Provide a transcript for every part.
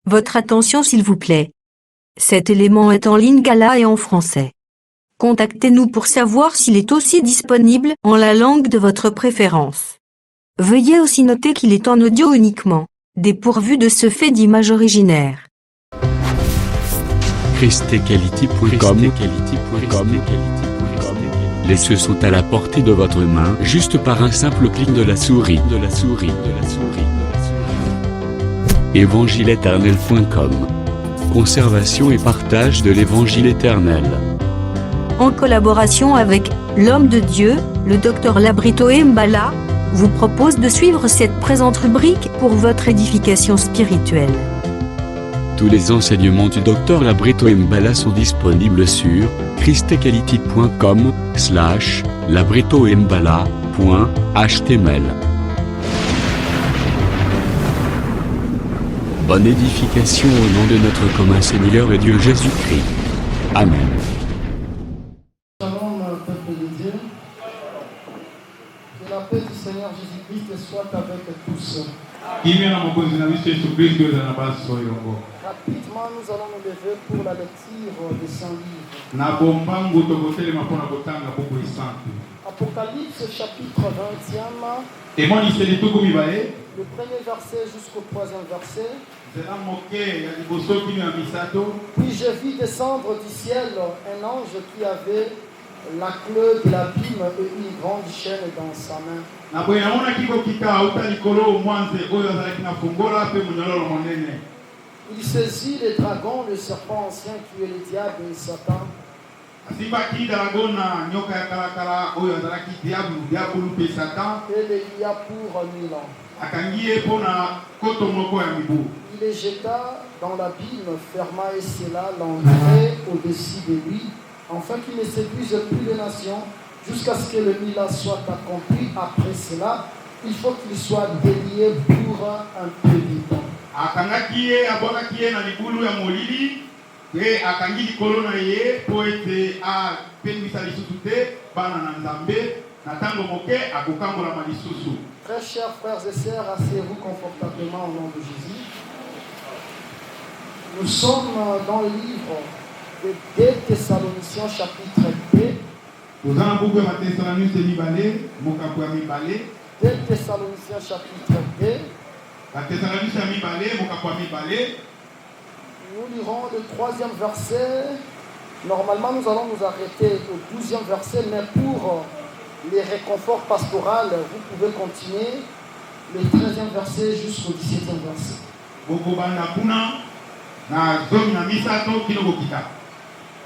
Votre attention s'il vous plaît. Cet élément est en lingala et en français. Contactez-nous pour savoir s'il est aussi disponible en la langue de votre préférence. Veuillez aussi noter qu'il est en audio uniquement, dépourvu de ce fait d'image originaire. Christequality.com. Les cieux sont à la portée de votre main, juste par un simple clic de la souris. Évangile-éternel.com. Conservation et partage de l'Évangile éternel. En collaboration avec l'homme de Dieu, le Dr Labrito Mbala, vous propose de suivre cette présente rubrique pour votre édification spirituelle. Tous les enseignements du Dr Labrito Mbala sont disponibles sur christequality.com/labritombala.html. Bonne édification au nom de notre commun Seigneur et Dieu Jésus-Christ. Amen. Shalom, peuple de Dieu. Que la paix du Seigneur Jésus-Christ soit avec tous. Rapidement, nous allons nous lever pour la lecture des Saints Livres. Apocalypse chapitre 20e, le premier verset jusqu'au troisième verset. Puis je vis descendre du ciel un ange qui avait la clé de l'abîme et une grande chaîne dans sa main. Il saisit le dragon, le serpent ancien qui est le diable et Satan. Et le lia pour 1000 ans. Il les jeta dans l'abîme, ferma et scella l'entrée au-dessus de lui, afin qu'il ne séduise plus les nations, jusqu'à ce que le 1000 ans soit accompli. Après cela, il faut qu'il soit délié pour un peu de temps. Très chers frères et sœurs, asseyez-vous confortablement au nom de Jésus. Nous sommes dans le livre de 2 Thessaloniciens chapitre 2. 2 Thessaloniciens chapitre 2. Nous lirons le 3e verset. Normalement, nous allons nous arrêter au 12e verset, mais pour les réconforts pastoraux, vous pouvez continuer le 13e verset jusqu'au 17e verset.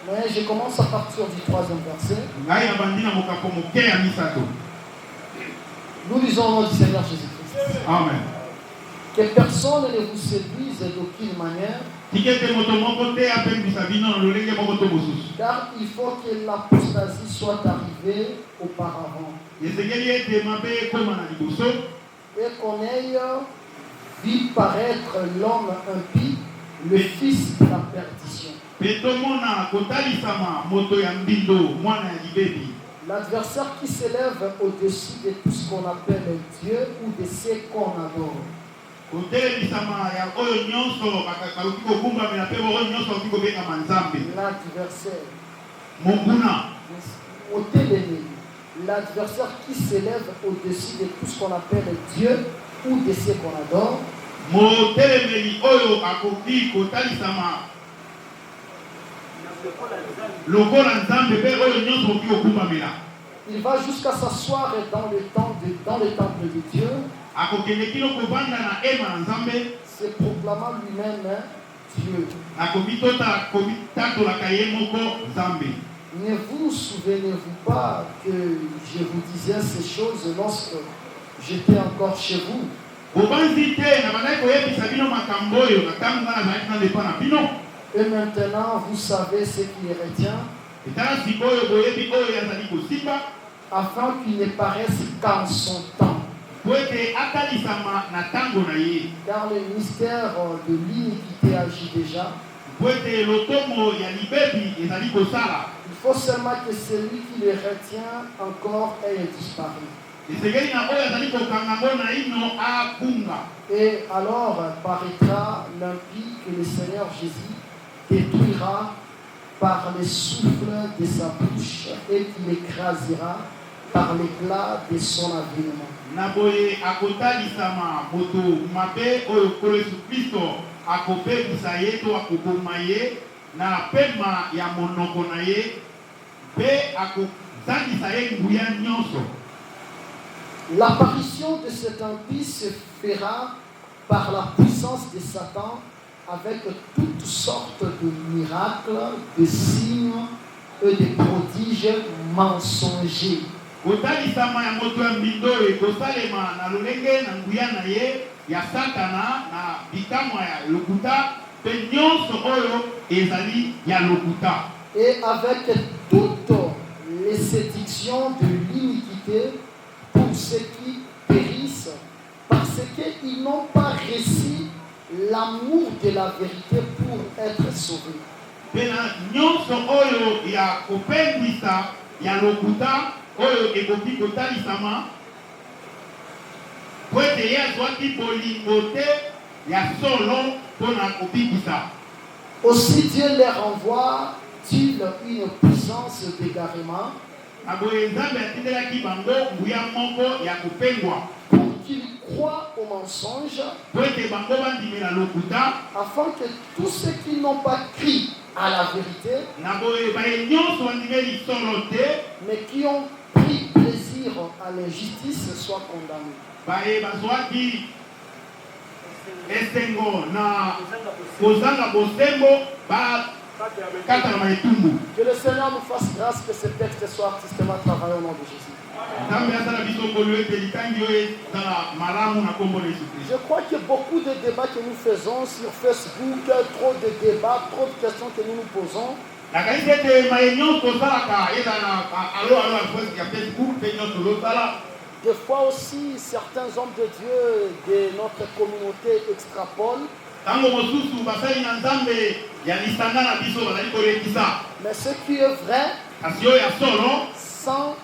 Mais je commence à partir du 3e verset. Nous lisons au nom du Seigneur Jésus-Christ. Amen. Que personne ne vous séduise d'aucune manière. Car il faut que l'apostasie soit arrivée auparavant. Et qu'on ait vu paraître l'homme impie, le fils de la perdition. L'adversaire qui s'élève au-dessus de tout ce qu'on appelle Dieu ou de ce qu'on adore. L'adversaire. L'adversaire qui s'élève au-dessus de tout ce qu'on appelle Dieu ou de ce qu'on adore. Il va jusqu'à s'asseoir dans le temple de Dieu, se proclamant lui-même Dieu. Ne vous souvenez-vous pas que je vous disais ces choses lorsque j'étais encore chez vous? Et maintenant, vous savez ce qui les retient, afin qu'il ne paraisse qu'en son temps. Car le mystère de l'iniquité agit déjà. Il faut seulement que celui qui les retient encore ait disparu. Et alors paraîtra l'impie que le Seigneur Jésus détruira par le souffle de sa bouche et qu'il écrasera par l'éclat de son avènement. Naboye akotalisama moto mabe oyo kolo Yesu Kristo akopebisa ye to akoboma ye na pema ya monoko na ye pe akozangisa ye nguya nyonso. L'apparition de cet impie se fera par la puissance de Satan avec toutes sortes de miracles, de signes et de prodiges mensongers. Kotalisama ya moto ya mbindo ekosalema na lolenge na nguya na ye ya Satana na bikamwa ya lokuta pe nyonso oyo ezali ya lokuta. Et avec toutes les séductions de l'iniquité pour ceux qui périssent parce qu'ils n'ont pas reçu l'amour de la vérité pour être sauvés. Pena nyonso oyo ya kopendisa ya lokuta oyo ekoki kotalisama po ete ye azwaki bolingo te ya solo mpona kobikisa. Aussi Dieu leur envoie-t-il une puissance d'égarement na boye Nzambe atindelaki bango nguya moko ya kopengwa pour qu'ils croient au mensonge, po ete bango bandimela lokuta afin que tous ceux qui n'ont pas cru à la vérité, na boye baye nyonso bandimeli solo te mais qui ont pris plaisir à l'injustice soient condamnés. baye bazwaki esengo na kozanga bosembo bakata na maetumbu. Que le Seigneur nous fasse grâce que ce texte soit artistement travaillé au nom de Jésus. Nzambe asala biso ngolu ete likangi oyo ezala malamu na kombo na Yesu Kristo. Je crois que beaucoup de débats que nous faisons sur Facebook, trop de débats, trop de questions que nous nous posons, nakanisi ete maye nyonso tosalaka ezala na alo ya Facebook mpe nyonso tozosala. des fois aussi certains hommes de Dieu de notre communauté extrapolent, Tango mosusu basali na Nzambe ya lisanga na biso bazali kolekisa mais ce qui est vrai, kasi oyo ya solo sans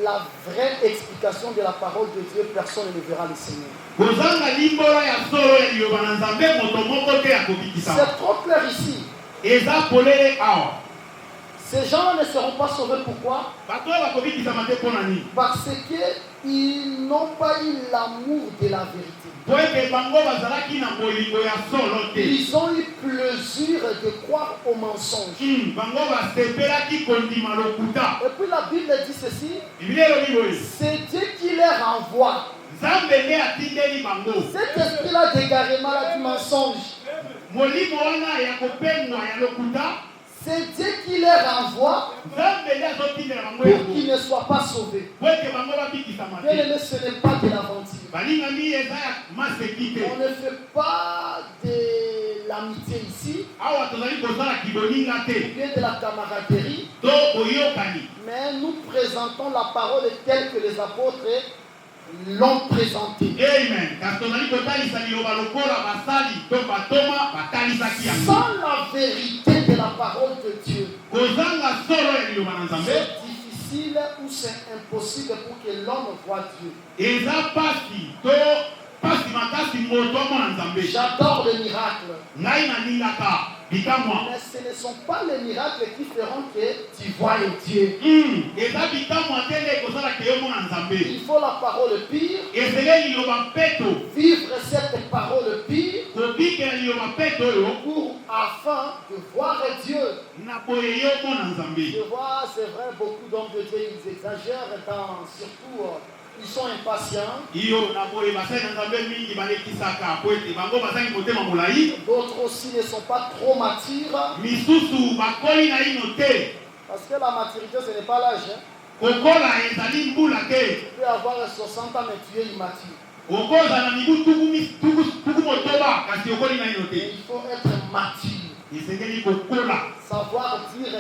la vraie explication de la parole de Dieu, personne ne verra le Seigneur. kozanga limbola ya solo ya liloba na Nzambe moto moko te akobikisa. C'est trop clair ici. Eza polele awa Ces gens ne seront pas sauvés. Pourquoi? bato oyo bakobikisama te mpo na nini? Parce qu'ils n'ont pas eu l'amour de la vérité. Po ete bango bazalaki na bolingo ya solo te. Ils ont eu plaisir de croire au mensonge. Bango basepelaki kondima lokuta. Et puis la Bible dit ceci, Biblia elobi boye c'est Dieu qui les renvoie. Nzambe nde atindeli bango Cet esprit-là d'égarement, là, du mensonge, molimo wana ya kopengwa ya lokuta. c'est Dieu qui les renvoie Nzambe nde azotindela bango pour yango qu'ils ne soient pas sauvés. po ete bango babikisama Bien te. aimé, ce n'est pas de l'aventure. Balingami eza ya maseki te. On ne fait pas de l'amitié ici, Awa tozali kozala kiboninga te bien de la camaraderie, to boyokani. mais nous présentons la parole telle que les apôtres l'ont présentée. Amen. Kasi tozali kotalisa liloba lokola basali to batoma batalisaki yango. Sans la vérité de la parole de Dieu, Kozanga solo ya liloba na Nzambe c'est difficile ou c'est impossible pour que l'homme voie Dieu. eza pasi to pasi makasi moto amona Nzambe. J'adore les miracles, Ngai nalingaka bikamwa. mais ce ne sont pas les miracles qui feront que tu vois Dieu. Eza bikamwa te nde ekozalaka yo mona Nzambe. Il faut la parole pure, Ezele liloba mpeto vivre cette parole pure kobikela liloba mpeto oyo pour afin de voir Dieu. na boye yo mona Nzambe. Je vois, c'est vrai, beaucoup d'hommes de Dieu, ils exagèrent, surtout, ils sont impatients. Iyo na boye basali na Nzambe mingi balekisaka po ete bango bazangi motema molai. D'autres aussi ne sont pas trop matures, Misusu bakoli na ino te. parce que la maturité, ce n'est pas l'âge. Hein. Kokola ezali mbula te. Tu peux avoir 60 ans, mais tu es immature. Okozala mibu tuku motoba kasi okoli na ino Et te. il faut être mature, Esengeli kokola savoir dire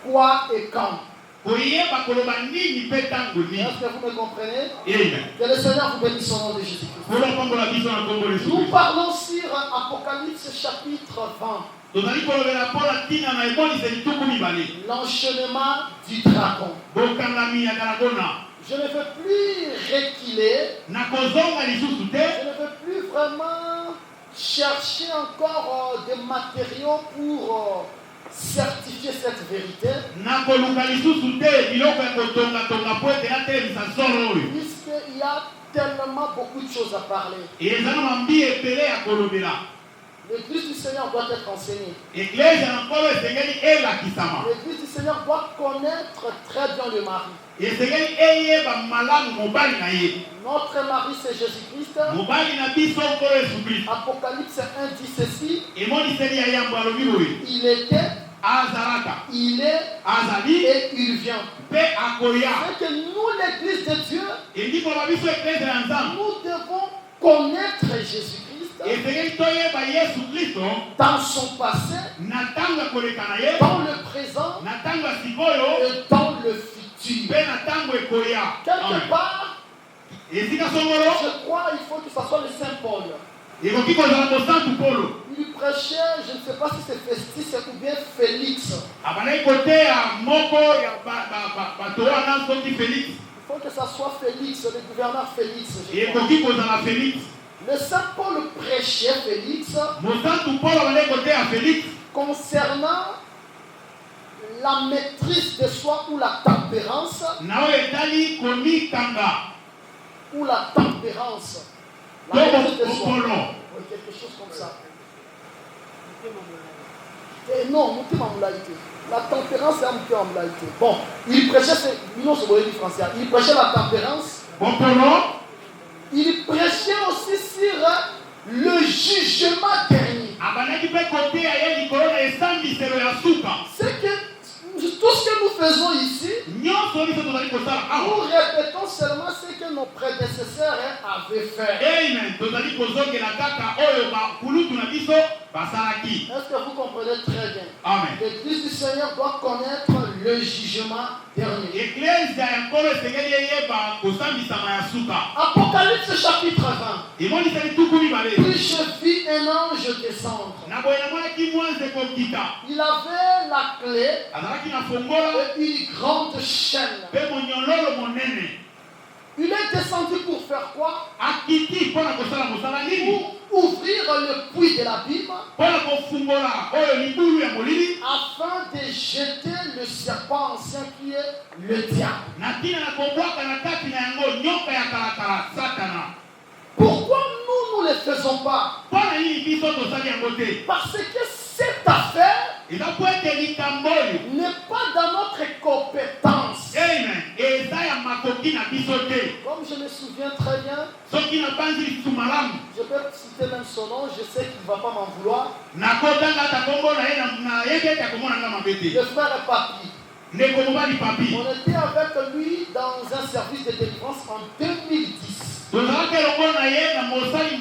quoi et quand. koyeba koloba nini mpe ntango nini. Est-ce que vous me comprenez? Amen. Que le Seigneur vous bénisse au nom de Jésus-Christ. Kolopambola biso na kombo Yesu Nous Kristo. parlons sur Apocalypse chapitre 20, Tozali kolobela mpona ntina na emoniseli tuku mibale. l'enchaînement du dragon. Bokangami ya dragona. Je ne veux plus reculer. nakozonga lisusu te, Je ne veux plus vraiment chercher encore des matériaux pour certifier cette vérité. nakoluka lisusu te biloko ya kotongatonga po ete natelemisa solo oyo. Puisqu'il y a tellement beaucoup de choses à parler. eza na mambi ebele ya kolobela. L'église du Seigneur doit être enseignée. Eglise ya nkolo esengeli elakisama, L'église du Seigneur doit connaître très bien le mari. esengeli eyeba malamu mobali na ye. Notre mari, c'est Jésus-Christ. mobali na biso nkolo yesu kristo Apocalypse 1 dit ceci. emoniseli ya yambo alobi boye, Il était, azalaka, il est azali et il vient. mpe akoya. C'est que nous, l'église de Dieu, endimbola biso eglise ya nzambe nous devons connaître Jésus-Christ esengeli toyeba yesu kristo dans son passé, na ntango ya koleka na ye, dans le présent na ntango ya sikoyo, et dans le futur. mpe na ntango ekoya. Quelque Amen. part, esika songolo je crois il faut que ce soit le Saint Paul. ekoki kozala mosantu polo Il prêchait, je ne sais pas si c'est Festus ou bien Félix. abandaki koteya moko ya bato wana soki félix, Il faut que ça soit Félix, le gouverneur Félix. je crois. ekoki kozala félix. Le Saint Paul prêchait Félix mosantu polo abandaki koteya félix concernant la maîtrise de soi ou la tempérance. na oyo etali komikanga Ou la tempérance. to La maîtrise de soi. mokolo. Oui, quelque chose comme ça. Et non, Moutima Moulaïté. La tempérance, c'est un Moutima Moulaïté. Bon, il prêchait, non, c'est le français. Il prêchait la tempérance. bokolo Il prêchait aussi sur le jugement dernier. abandaki mpe koteya ye likolo na esambiselo ya suka. C'est que tout ce que nous faisons ici, nyonso biso tozali kosala nous awa, répétons seulement ce que nos prédécesseurs avaient fait. amen, tozali kozongela kaka oyo bakulutu na biso basalaki. Est-ce que vous comprenez très bien? Amen. L'Église du Seigneur doit connaître le jugement dernier. Eklezia ya nkolo esengeli eyeba kosambisama ya suka. Apocalypse chapitre 20. emoniseli tuku mibale. Puis je vis un ange descendre. na boye namonaki mwa nzeko kita, Il avait la clé azalaki na fongola et une grande chaîne. mpe monyololo monene. Il est descendu pour faire quoi? akiti mpo na kosala mosala nini? Pour ouvrir le puits de l'abîme mpo na kofungola oyo libulu ya molili, afin de jeter le serpent ancien qui est le diable. na ntina na kobwaka na kati na yango nyoka ya kalakala satana. Pourquoi nous ne le faisons pas? mpo na nini biso tosali yango te? Parce que cette affaire eza po ete likambo oyo n'est pas dans notre compétence. amen eza ya makoki na biso te. Comme je me souviens très bien, soki nabanzi lisusu malamu je peux citer même son nom, je sais qu'il ne va pas m'en vouloir. nakotanga ata kombo na ye nayebi ete akomona nga mabe te. Le frère Papi. ndeko mobali papi, On était avec lui dans un service de délivrance en 2010. tozalaki elongo na ye na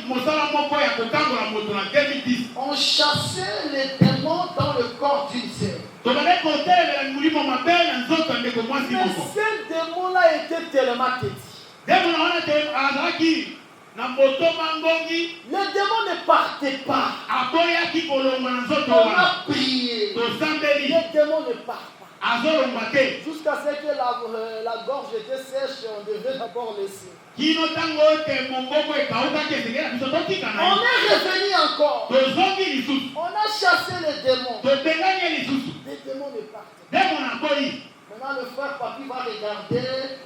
mosala moko ya kokangola moto na 2010. On chassait les démons dans le corps d'une sœur. tobandaki kotelemela molimo mabe na nzoto ya ndeko mwasi Mais moko. ces démons-là étaient tellement petits. ndeko na wana te azalaki na moto mangongi, Les démons ne partaient pas. aboyaki kolongwa na nzoto On wana. a prié. tosambeli Les démons ne partent pas. azolongwa te Jusqu'à ce que la gorge était sèche, on devait d'abord laisser. kino ntango ete mongoko ekawukaki esengeli na biso totika na On ye. est revenu encore. tozongi lisusu, On a chassé les démons. tobengani ye lisusu, Les démons ne partent pas. ndeko na koyi. Maintenant, le frère Papi va regarder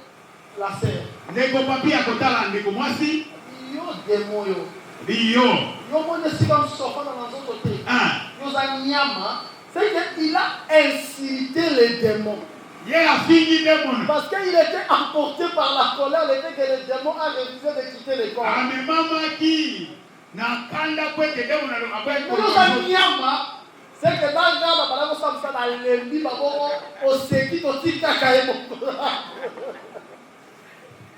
la sœur. ndeko papi akotala ndeko mwasi Yo démon yo. biyo Yo mone si comme sortant dans les autres côtés. un Yo za nyama. C'est qu'il a incité les démons. ye afingi demona Parce qu'il était emporté par la colère, le fait que les démons a refusé de quitter le corps. amemamaki na kanda po ete demona Yo za nyama. C'est que dans le cas, par exemple, ça dans l'ennemi, au séquit, au tic,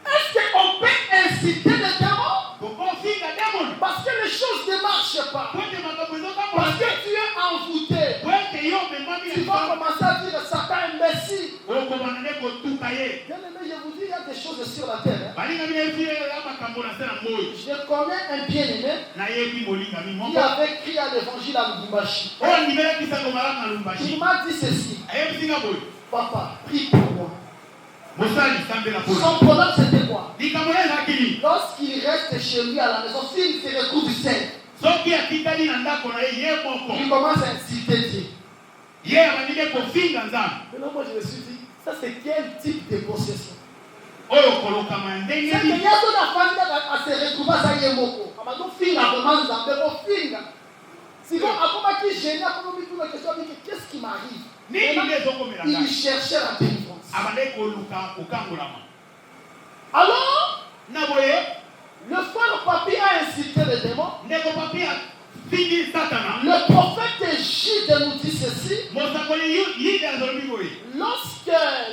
est-ce qu'on peut inciter les démons? kokofinga demona Parce que les choses ne marchent pas. po ete makambo ezotambola Parce que tu es envoûté. po ete yo memami Tu vas commencer à dire Satan imbécile. okobana nde kotuka ye. Bien aimé, je vous dis, il y a des choses sur la terre. balinga bino efiela makambo na se na moi Je connais un bien-aimé nayebi molingami qui moko avait crié à l'évangile à Lubumbashi. oyo andibelakisako malamu na Il lumbashi m'a dit ceci. ayebisinga boye Papa, prie pour moi. mosali sambe la pole Son problème c'était quoi? likambo ezalaki nini Lorsqu'il reste chez lui à la maison, s'il se retrouve seul, soki atikali na ndako na ye ye moko il commence à insulter Dieu. ye abandi nde kofinga nzambe Maintenant, moi je me suis dit, ça c'est quel type de possession? oyo kolokama ya ndenge C'est que nini Yazo na famille à se retrouver à Yemoko. Amado finga, vraiment Zambé, finga. Sinon, après qui gêné, après tout la question, qu'est-ce qui m'arrive? nini nde ezokomela Il ngai cherchait la délivrance. abandi koluka kokangolama Alors, na boye le frère Papi a incité le démon. ndeko papi afingi satana Le prophète Gide nous dit ceci. mosakoli yide azolobi boye Lorsque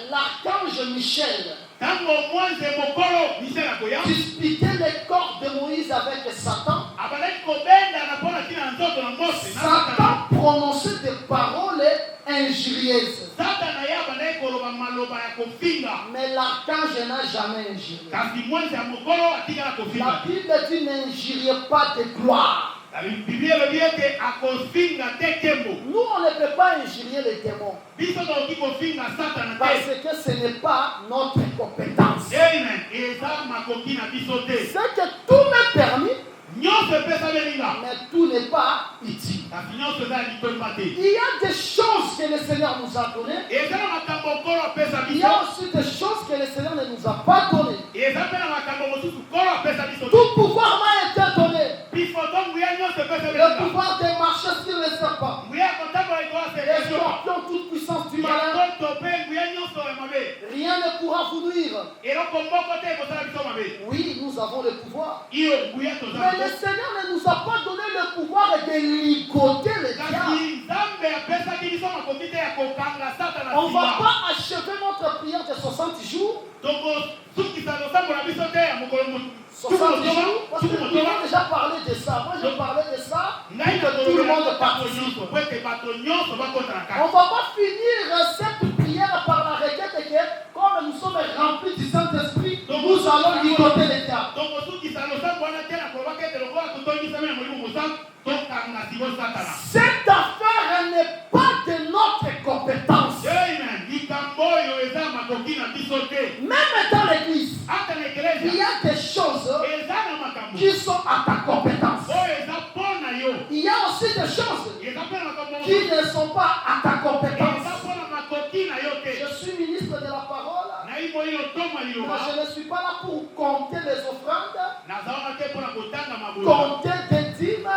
l'archange Michel ntango mwanze mokolo misele akoya disputait les corps de Moïse avec Satan, abandaki kobendana mpo na ntina nzoto na mose na satana Satan prononçait des paroles injurieuses. satana ye abandaki koloba maloba ya kofinga Mais l'archange n'a jamais injurié. kasi mwanze ya mokolo atikala La kofinga Bible dit n'injuriez pas de gloire. biblia elobi ete akofinga te nkembo Nous, on ne peut pas injurier les démons biso tokoki kofinga satana parce te que ce n'est pas notre compétence. amen eza makoki na biso te C'est que tout m'est permis, nyonso epesamelinga mais tout n'est pas utile. kasi nyonso eza ya litomba te Il y a des choses que le Seigneur nous a données. eza na makambo nkolo apesa Il y a biso aussi des choses que le Seigneur ne nous a pas données. eza mpe na makambo mosusu nkolo apesa biso te Tout pouvoir m'a été donné. bifoto nguya nyonso Le epesamelinga pouvoir de marcher sur les serpents, nguya kotambola likolo ya les selesio scorpions, toute puissance du malin. yango to mpe nguya nyonso ya mabe Rien ne pourra vous nuire. eloko moko te ekosala biso mabe Oui, nous avons le pouvoir. iyo nguya Mais toza le Seigneur ne nous a pas donné le pouvoir de ligoter le diable. kasi nzambe apesaki biso makoki te ya kokanga satana On ne va nsima pas achever notre prière de 60 jours. tokosukisa losambo na biso te ya mokolo 60 jours. Parce qu'ils ont déjà parlé de ça. Moi, je parlais de ça. ngai Que tout le monde participe. nyonso po ete bato nyonso bakota na On ne kati va pas finir cette prière par la requête que, comme nous sommes remplis du Saint-Esprit, nous allons ligoter le diable. tokosukisa losambo wana te na kolobaka ete lokola totondisami na molimo mosantu tokanga siko satana Cette affaire n'est pas de notre compétence. amen likambo oyo eza makoki na biso te Même dans l'église, ata na il y ekelezia a des choses eza na makambo qui sont à ta compétence. oyo eza mpo na yo Il y a aussi des choses eza mpe na makambo qui ne sont pas à ta eza compétence. mpo na makoki na yo te Je suis ministre de la parole, nayi moyino toma mais liloba je ne suis pas là pour compter les offrandes, nazalaka te mpo na kotanga mabola compter des dîmes.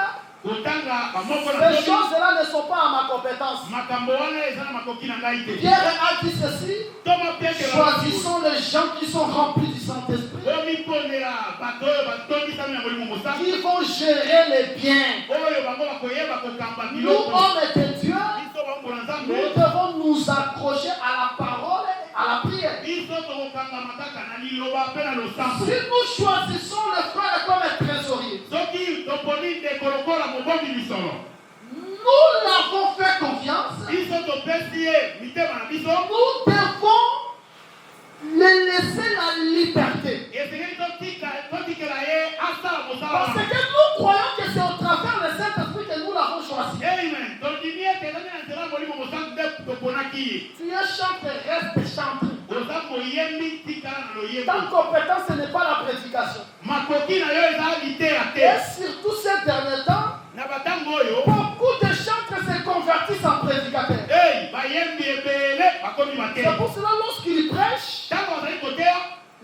kotanga bamoko na Ces soki choses-là ne sont pas à ma compétence. makambo wana eza na makoki na ngai te Pierre a dit ceci, toma petelo choisissons les gens qui sont remplis du Saint-Esprit, omipondela bato oyo batondisami na molimo mosantu qui vont gérer les biens. oyo bango bakoyeba kokamba Nous, biloko hommes de Dieu, biso bambola nzambe nous devons nous accrocher à la parole et à la prière. biso tokokangama kaka na liloba mpe na losambo Si nous choisissons le frère comme trésorier, soki toponi ndeko lokola mobombi lisolo nous l'avons fait confiance, biso topesi ye mitema na biso nous devons le laisser la liberté. esengeli totikela ye asala mosala Parce wana que nous croyons que c'est au travers le Saint-Esprit que nous l'avons choisi. amen tondimi ete ezali na nzela molimo mosantu nde toponaki ye Tu es chantre, reste chantre. oza moyembi tikala na Ta loyembo compétence, ce n'est pas la prédication. makoki na yo eza litera Et te surtout ces derniers temps, na batango oyo beaucoup de chantres se convertissent en prédicateurs. ei bayembi ebele bakomi bate C'est pour cela, lorsqu'ils prêchent, ntango bazali koteya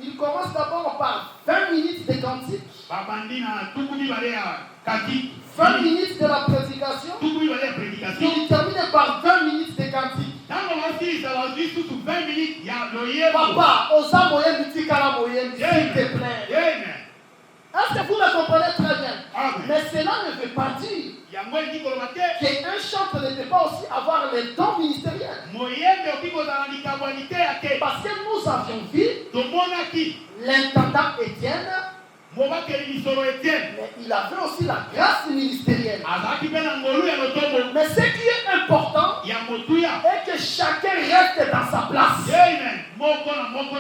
ils commencent d'abord par 20 minutes de cantique, babandi na tuku mibale ya kati 20 minutes de la prédication, tuku mibale ya prédication ils terminent par 20 minutes de cantique. ntango basilisa bazwi susu 20 minutes ya loyembo Papa, osa moyebi tikala moyebi, s'il te plaît. amen Est-ce que vous me comprenez très bien? amen Mais cela ne veut pas dire yango elingi koloba te qu'un chantre ne peut pas aussi avoir les dons ministériels. moyembi okoki kozala na likambo ya liteya te Parce que nous avions vu tomonaki l'intendant Étienne, mobakeli lisolo etienne mais il avait aussi la grâce ministérielle. azalaki mpe na ngolu ya lotombo Mais ce qui est important ya motuya est que chacun reste dans sa place. amen moko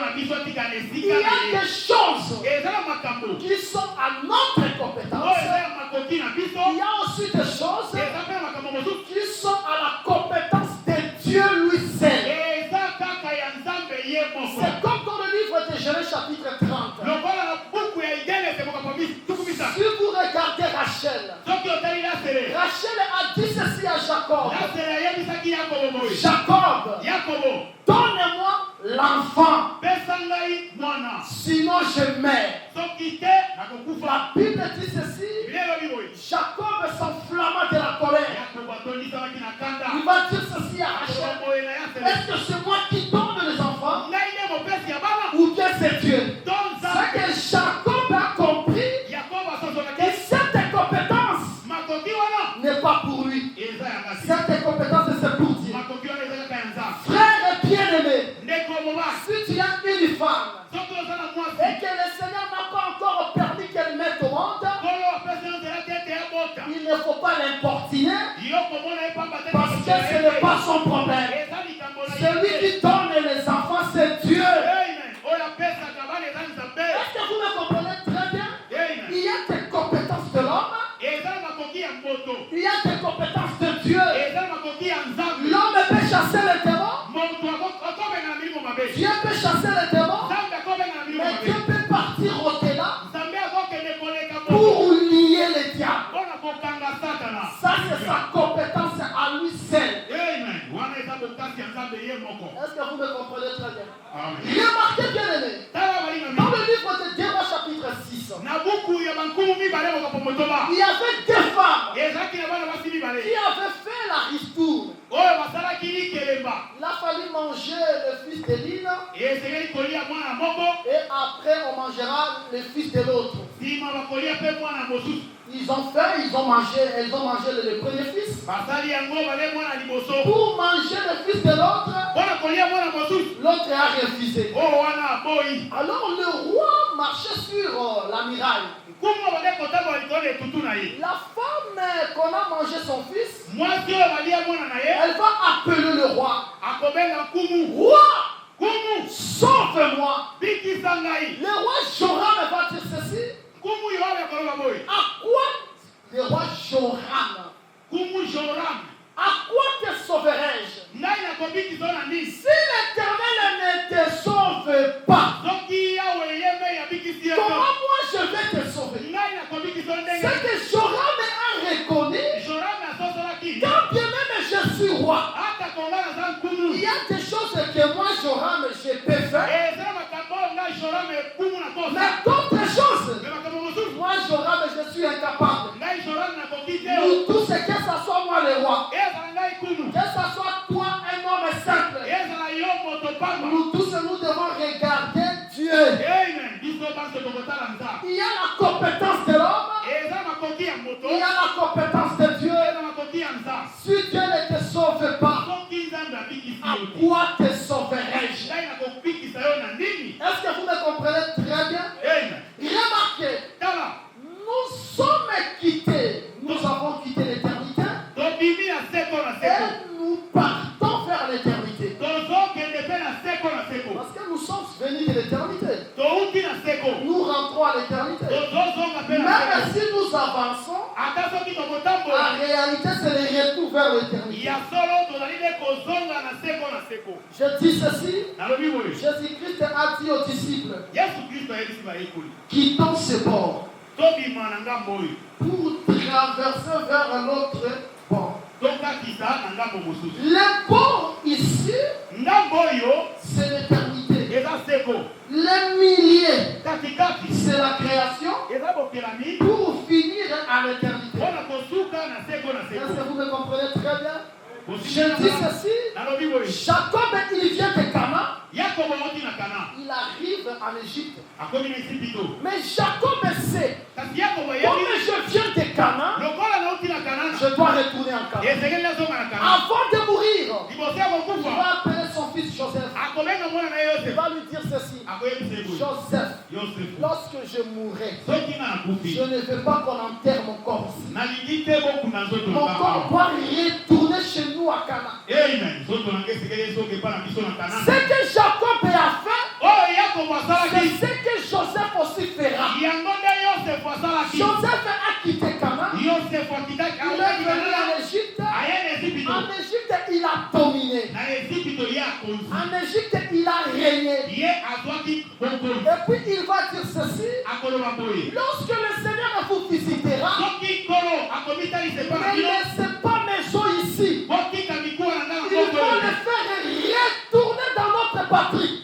na biso tika na Il esika y a na ye des choses eza na makambo qui sont à notre oyo compétence. eza ya makoki na biso Il y a aussi des choses eza mpe na makambo mosusu qui sont à la compétence de Dieu lui seul. eza kaka ya nzambe ye moko C'est comme quand Rachel a dit ceci à Jacob. Rachel ayebisaki Yakobo boye. Jacob, Yakobo, donne-moi l'enfant, pesa ngai mwana. sinon je meurs. Soki te nakokufa. La Bible dit ceci. Bilelobi boye. Jacob s'enflamma de la colère. Yakobo atondisaki na kanda. Il va dire ceci à Rachel. Yakobo boye na Yasele. Est-ce que c'est moi qui donne les enfants Ngai nde mopesi ya bana. ou bien c'est Dieu? Don C'est Nzambe. que Jacob a compris Yakobo que asozolaki. cette compétence Makoki wana. n'est pas pour lui. Eza ya kasi. Cette compétence, c'est pour Dieu. Makoki wana eza kaka ya Nzambe. Frère bien-aimé, Ndeko mobali. si tu as une femme Soki oza na et mwasi. que le Seigneur n'a pas encore permis qu'elle mette au monde, Kolo apesi yo nzela te ete yabota. il ne faut pas l'importuner Yo komona ye pamba te. parce que ce n'est pas son problème. Eza likambo na ye Celui te. qui donne les enfants, c'est Dieu. Amen. Oyo apesaka bana eza Nzambe. Est-ce que vous me comprenez très bien? Amen. Il y a des compétences de l'homme, Eza makoki ya mboto. il y a des compétences de Dieu. Eza makoki ya Nzambe. L'homme peut chasser les démons, Moto akobenga na milimo mabe. Dieu peut chasser les démons, Nzambe akobenga na milimo mais Dieu mabe. peut partir au-delà Nzambe akokende koleka moto. pour lier les diables. Mpona kokanga Satana. Ça, c'est sa compétence à lui seul. Amen. Wana eza bokasi ya Nzambe ye moko. Est-ce que vous me comprenez très bien? Amen. Remarquez bien aimé, Tala balinga dans mingi. le livre de Déba chapitre 6, Na buku ya bankumu mibale bokopo motoba. il y avait deux femmes Ezalaki na bana basi qui mibale. avaient fait la ristourne. Oyo basalaki likelemba. Il a fallu manger le fils de l'une Esengeli kolia mwana moko. et après on mangera le fils de l'autre. Sima bakolia mpe mwana mosusu. Ils ont fait, elles ont mangé le premier fils. Basali yango bale mwana liboso. Pour manger le fils de l'autre, Mpona kolia mwana mosusu. l'autre a refusé. Oyo wana boyi. Alors le roi marchait sur la muraille. Nkumu bale kotambola likolo ya etutu na ye. La femme qu'on a mangé son fils, Mwasi oyo balia mwana na ye. elle va appeler le roi. Akobenga nkumu. Roi, Nkumu. sauve-moi. Bikisa ngai. Le roi Joram va dire ceci. Nkumu yo oyo akoloba boyi. À quoi le roi Joram? Nkumu Joram. À quoi te sauverai-je? Ngai nakobikisa yo na nini? Si l'Éternel ne te sauve pas, Soki yawe yeme yabikisi ye comment to. moi je vais te sauver? Ngai nakobikisa yo C'est ndenge. que Joram a reconnu, Joram asosolaki. quand bien même je suis roi, Ata konga naza nkumu. il y a des choses que moi Joram je peux faire, Ezala makambo oyo ngai Joram ekumu nakosa. mais d'autres choses, Me makambo mosusu. moi Joram je suis incapable. Ngai Joram nakoki te. Nous tous, que ce soit moi le roi, Ezala ngai kumu. que ce soit toi un homme simple, Ezala yo moto pamba. nous tous nous devons regarder Dieu. Amen. Biso banso tokotala Nzambe. Il y a la compétence de l'homme, Ezala makoki ya moto. il y a la compétence de Dieu. Ezala makoki ya Nzambe. Si Dieu ne te sauve pas, Soki Nzambe abikisi à yo te. quoi te sauverai-je? Ngai nakobikisa yo na nini? Est-ce que vous me comprenez très bien? Amen. Remarquez, Tala. nous sommes quittés, nous avons quitté l'éternité Tobimi na seko na seko. et nous partons vers l'éternité. Tozokende mpe na seko na seko. Parce que nous sommes venus de l'éternité. Touti na seko. Nous rentrons à l'éternité. Tozozonga mpe na Même seko. si nous avançons, Ata soki en tokotambola. réalité, c'est le retour vers l'éternité. Ya solo tozali nde kozonga na seko na seko. Je dis ceci, Nalobi boye. Jésus-Christ a dit aux disciples, Yesu Kristo ayebisi bayekoli. quittons ce bord Tobima na ngambo oyo. pour traverser vers l'autre bord. Tokakisa na ngambo mosusu. Le bord ici, Ngambo oyo c'est l'éternité. eza seko. Le milieu, Katikati c'est la création eza bokelami. pour finir à l'éternité. Mpona kosuka na seko na Est-ce seko. que vous me comprenez très bien? Je Kosika dis na ceci, nalobi boye. Jacob, il vient de Canaan, Yakobo moti na Kana. il arrive en Égypte. Akomi na Esipito. Mais Jacob sait, Kasi Yakobo comme yebi. je viens de Canaan, Lokola nauti na Kanana. je dois retourner en Canaan. Ezekeli azonga na Kana. Avant de mourir, Liboso ya il kokufa. va appeler son fils Joseph. Akobenga mwana na Il Yosefu. va lui dire ceci, Akoyebisa ye boye. Joseph, Yosefu. lorsque je mourrai, Soki nga nakufi. je ne veux pas qu'on enterre mon corps ici. Nalingi te bokuna nzoto Mon na corps Kana. doit retourner chez nous à Canaan. Amen. Nzoto na ngai esekeli ezoka epai na biso na Kana. Ce que Jacob a fait, Oyo Yakobo c'est asalaki. ce que Joseph aussi fera. Yango nde Yosefu asalaki. Joseph a quitté Canaan, Yosefu akitaki il est akitaki venu Kana. en Égypte. Aye na Esipito. En Égypte, il a dominé. Na Esipito ye akonzi. En Égypte, il a régné. Ye azwaki bonkoli. Et puis il va dire ceci, Akoloba boye. lorsque le Seigneur vous visitera, Soki kolo akomitalise ne Ne laissez pas mes os ici. Il faut les faire retourner dans notre patrie.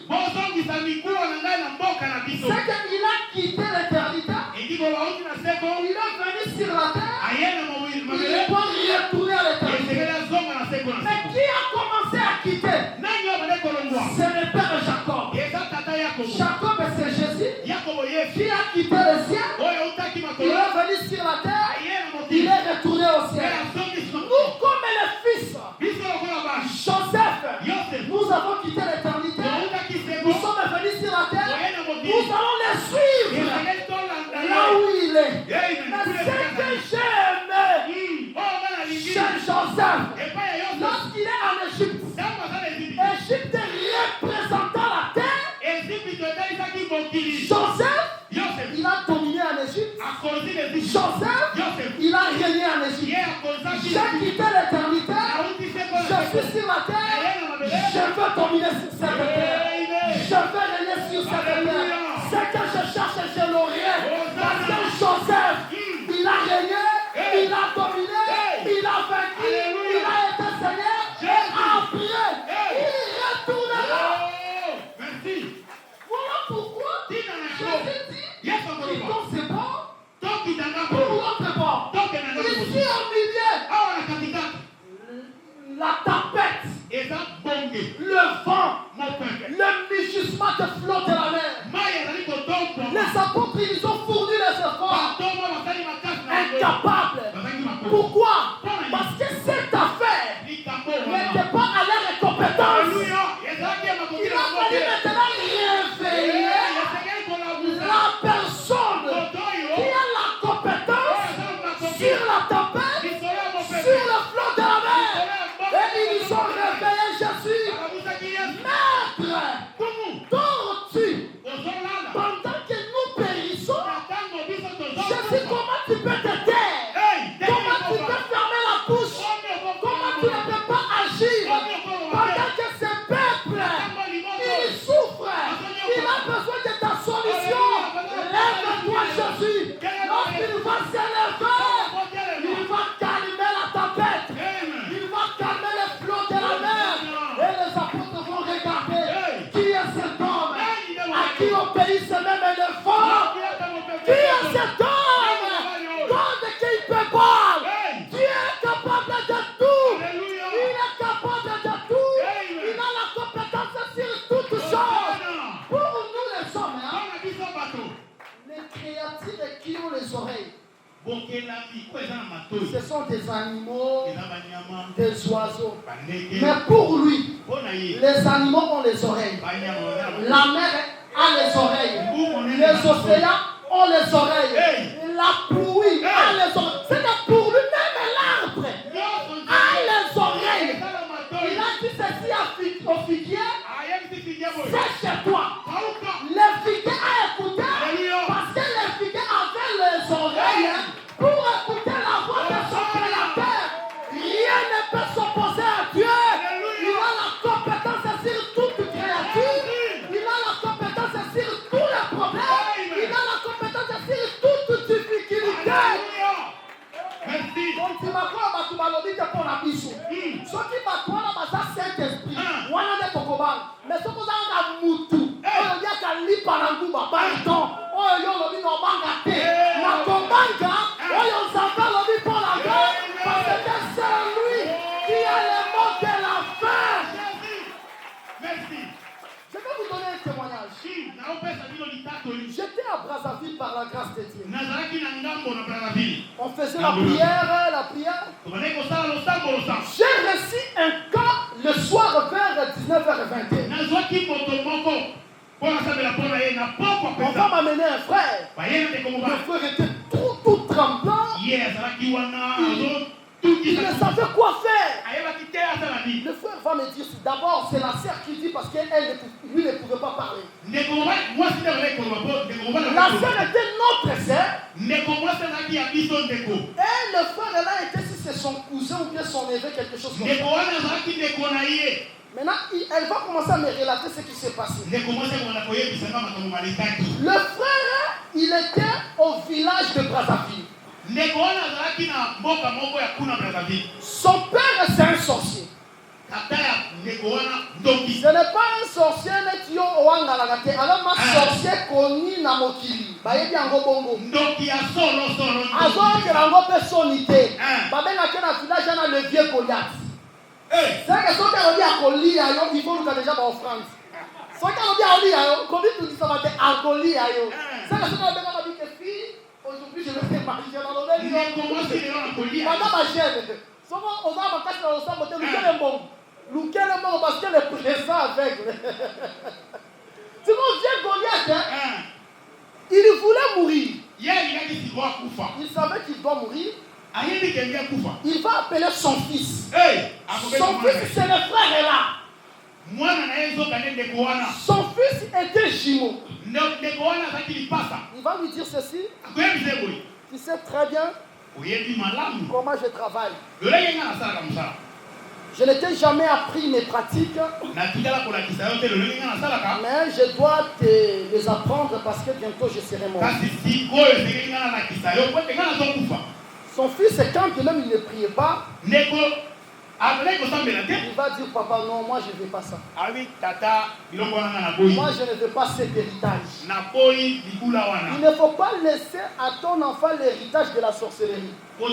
C'est qu'il a quitté l'éternité. Il est venu sur la terre. Il n'est pas retourné à l'éternité. Mais qui a commencé à quitter? C'est le père Jacob. Jacob, c'est Jésus. Qui a quitté le ciel. Il est venu sur la terre. Il est retourné au ciel. Nous, comme les fils, Joseph, nous avons quitté l'éternité. Nous sommes venus sur la terre. Nous allons les suivre là où il est. Mais ce que j'aime chez Joseph, lorsqu'il est en Égypte, Égypte représentant la terre, Joseph, il a dominé en Égypte. Joseph, il a régné en Égypte. J'ai quitté l'éternité. Je suis sur la terre. Je veux dominer sur cette terre. Je veux régner sur cette terre. Ce que je cherche, je l'aurai. Parce que Joseph, il a régné, il a dominé, il a vaincu, il a été Seigneur. Et après, il retournera. Voilà pourquoi Jésus dit, quittons ses bords pour l'autre bord. Ici au milieu, la tempête, le vent, le mugissement de flot de la mer. Les apôtres, ils ont fourni les efforts incapables. Pourquoi? Parce que cette affaire n'était pas à leur incompétence. Il a fallu maintenant réveiller la personne qui a la compétence sur la tempête, sur le flot de la mer. Et ils ont réveillé Jésus. Maître, tortue, pendant que nous périssons, Jésus, comment tu peux te taire? Comment tu peux fermer la bouche? Comment tu ne peux pas agir? Pendant que ce peuple, il souffre, il a besoin de ta solution. Lève-toi, Jésus. Lorsqu'il va s'élever, il va calmer la tempête. Il va calmer les flots de la mer. Et les apôtres vont regarder qui est cet homme à qui obéissent même les vents. Qui est cet homme? God qui peut boire. Dieu est capable de tout. Il est capable de tout. Il a la compétence sur toutes choses. Pour nous les hommes, les créatures qui ont les oreilles, ce sont des animaux, des oiseaux. Mais pour lui, les animaux ont les oreilles. La mer a les oreilles. Les océans ont les oreilles. La pluie a les oreilles. C'est que pour lui, même l'arbre a les oreilles. Il a dit ceci au figuier. C'est chez toi. Le figuier a écouté parce que le figuier avait les oreilles pour écouter la voix de son créateur. Rien ne peut s'opposer à Dieu. Il a la compétence sur toute créature. Il a la compétence sur tous les problèmes. Il a la compétence sur toute difficulté. Donc tu m'as quoi, tu m'as dit que pour la bichou. Ce qui m'a quoi, c'est Saint-Esprit. Voilà des cocobans. Mais ce que vous avez à Moutou, on dit qu'à l'Iparangouba, pardon, on y a le nom Mangate. La Combanga, on y a le pour la gueule, parce que c'est lui qui a le mot de la fin. Merci. Je vais vous donner un témoignage. J'étais à Brazzaville par la grâce de Dieu. On faisait la prière. J'ai reçu un cas le soir vers 19h21. On va m'amener un frère. Le frère était tout tremblant. Il ne savait quoi faire. Le frère va me dire, d'abord c'est la sœur qui dit parce qu'elle lui ne pouvait pas parler. La sœur était notre sœur. Et le frère là était si c'est son cousin ou bien son neveu, quelque chose comme ça. Maintenant, elle va commencer à me relater ce qui s'est passé. Le frère, il était au village de Brazzaville. ndeko wana azalaki na mboka moko ya kuna Brazzaville. Son père, c'est un sorcier. Tata ya ndeko wana ndoki. Ce n'est pas un sorcier netio owangalagate. Alors ma sorcier koni na mokili. Bayebi yango bongo. Ndoki ya solo solo. Azongi yango pe sonité. Babenga ke na village na le vieux Goliath. C'est que ce qu'on dit à Colia, il faut nous déjà en France. Ce qu'on dit à Colia, quand on dit ça va être à Colia. C'est que ce qu'on dit que fille, aujourd'hui je vais faire marier dans le madame ma chère, ce qu'on a caché dans le sang, lequel est bon parce qu'elle est présent avec. C'est mon vieux Goliath, il voulait mourir. Il savait qu'il doit mourir. Il va appeler son fils. Son fils, c'est le frère là. Son fils était jumeau. Il va lui dire ceci. Tu sais très bien comment je travaille. Je n'étais jamais appris mes pratiques, mais je dois te les apprendre parce que bientôt je serai mort. Son fils, quand même il ne priait pas, il va dire papa non, moi je ne veux pas ça. Moi je ne veux pas cet héritage. Il ne faut pas laisser à ton enfant l'héritage de la sorcellerie. Si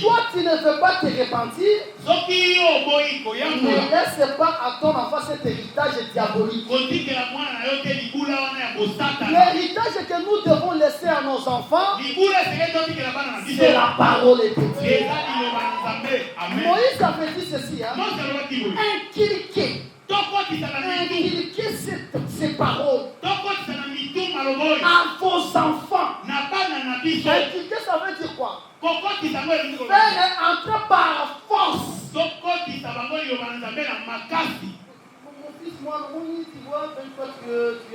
toi tu ne veux pas te repentir, ne laisse pas à ton enfant cet héritage diabolique. L'héritage que nous devons laisser à nos enfants, c'est la parole de Dieu. Moïse avait dit ceci, inculquer ces paroles à vos enfants. Inculquer, ça veut dire quoi? Faire entrer par force. Mon fils, moi, tu vois, tu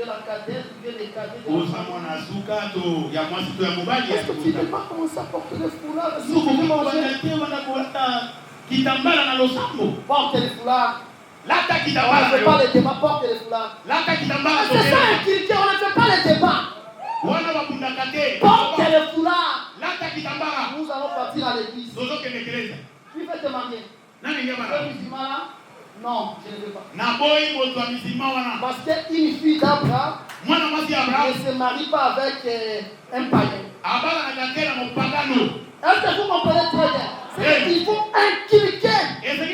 es la cadette, tu es les cadets. Est-ce que tu ne peux pas commencer à porter le foulard? Porte le foulard. On ne fait pas les débats, porte le foulard. C'est ça, inculquer, on ne fait pas les débats. Porte le foulard. Nous allons partir à l'église. Qui veut te marier? Non, je ne veux pas. Parce qu'une fille d'Abraham ne se marie pas avec un païen. Est-ce que vous comprenez très bien? C'est qu'il faut inculquer, faire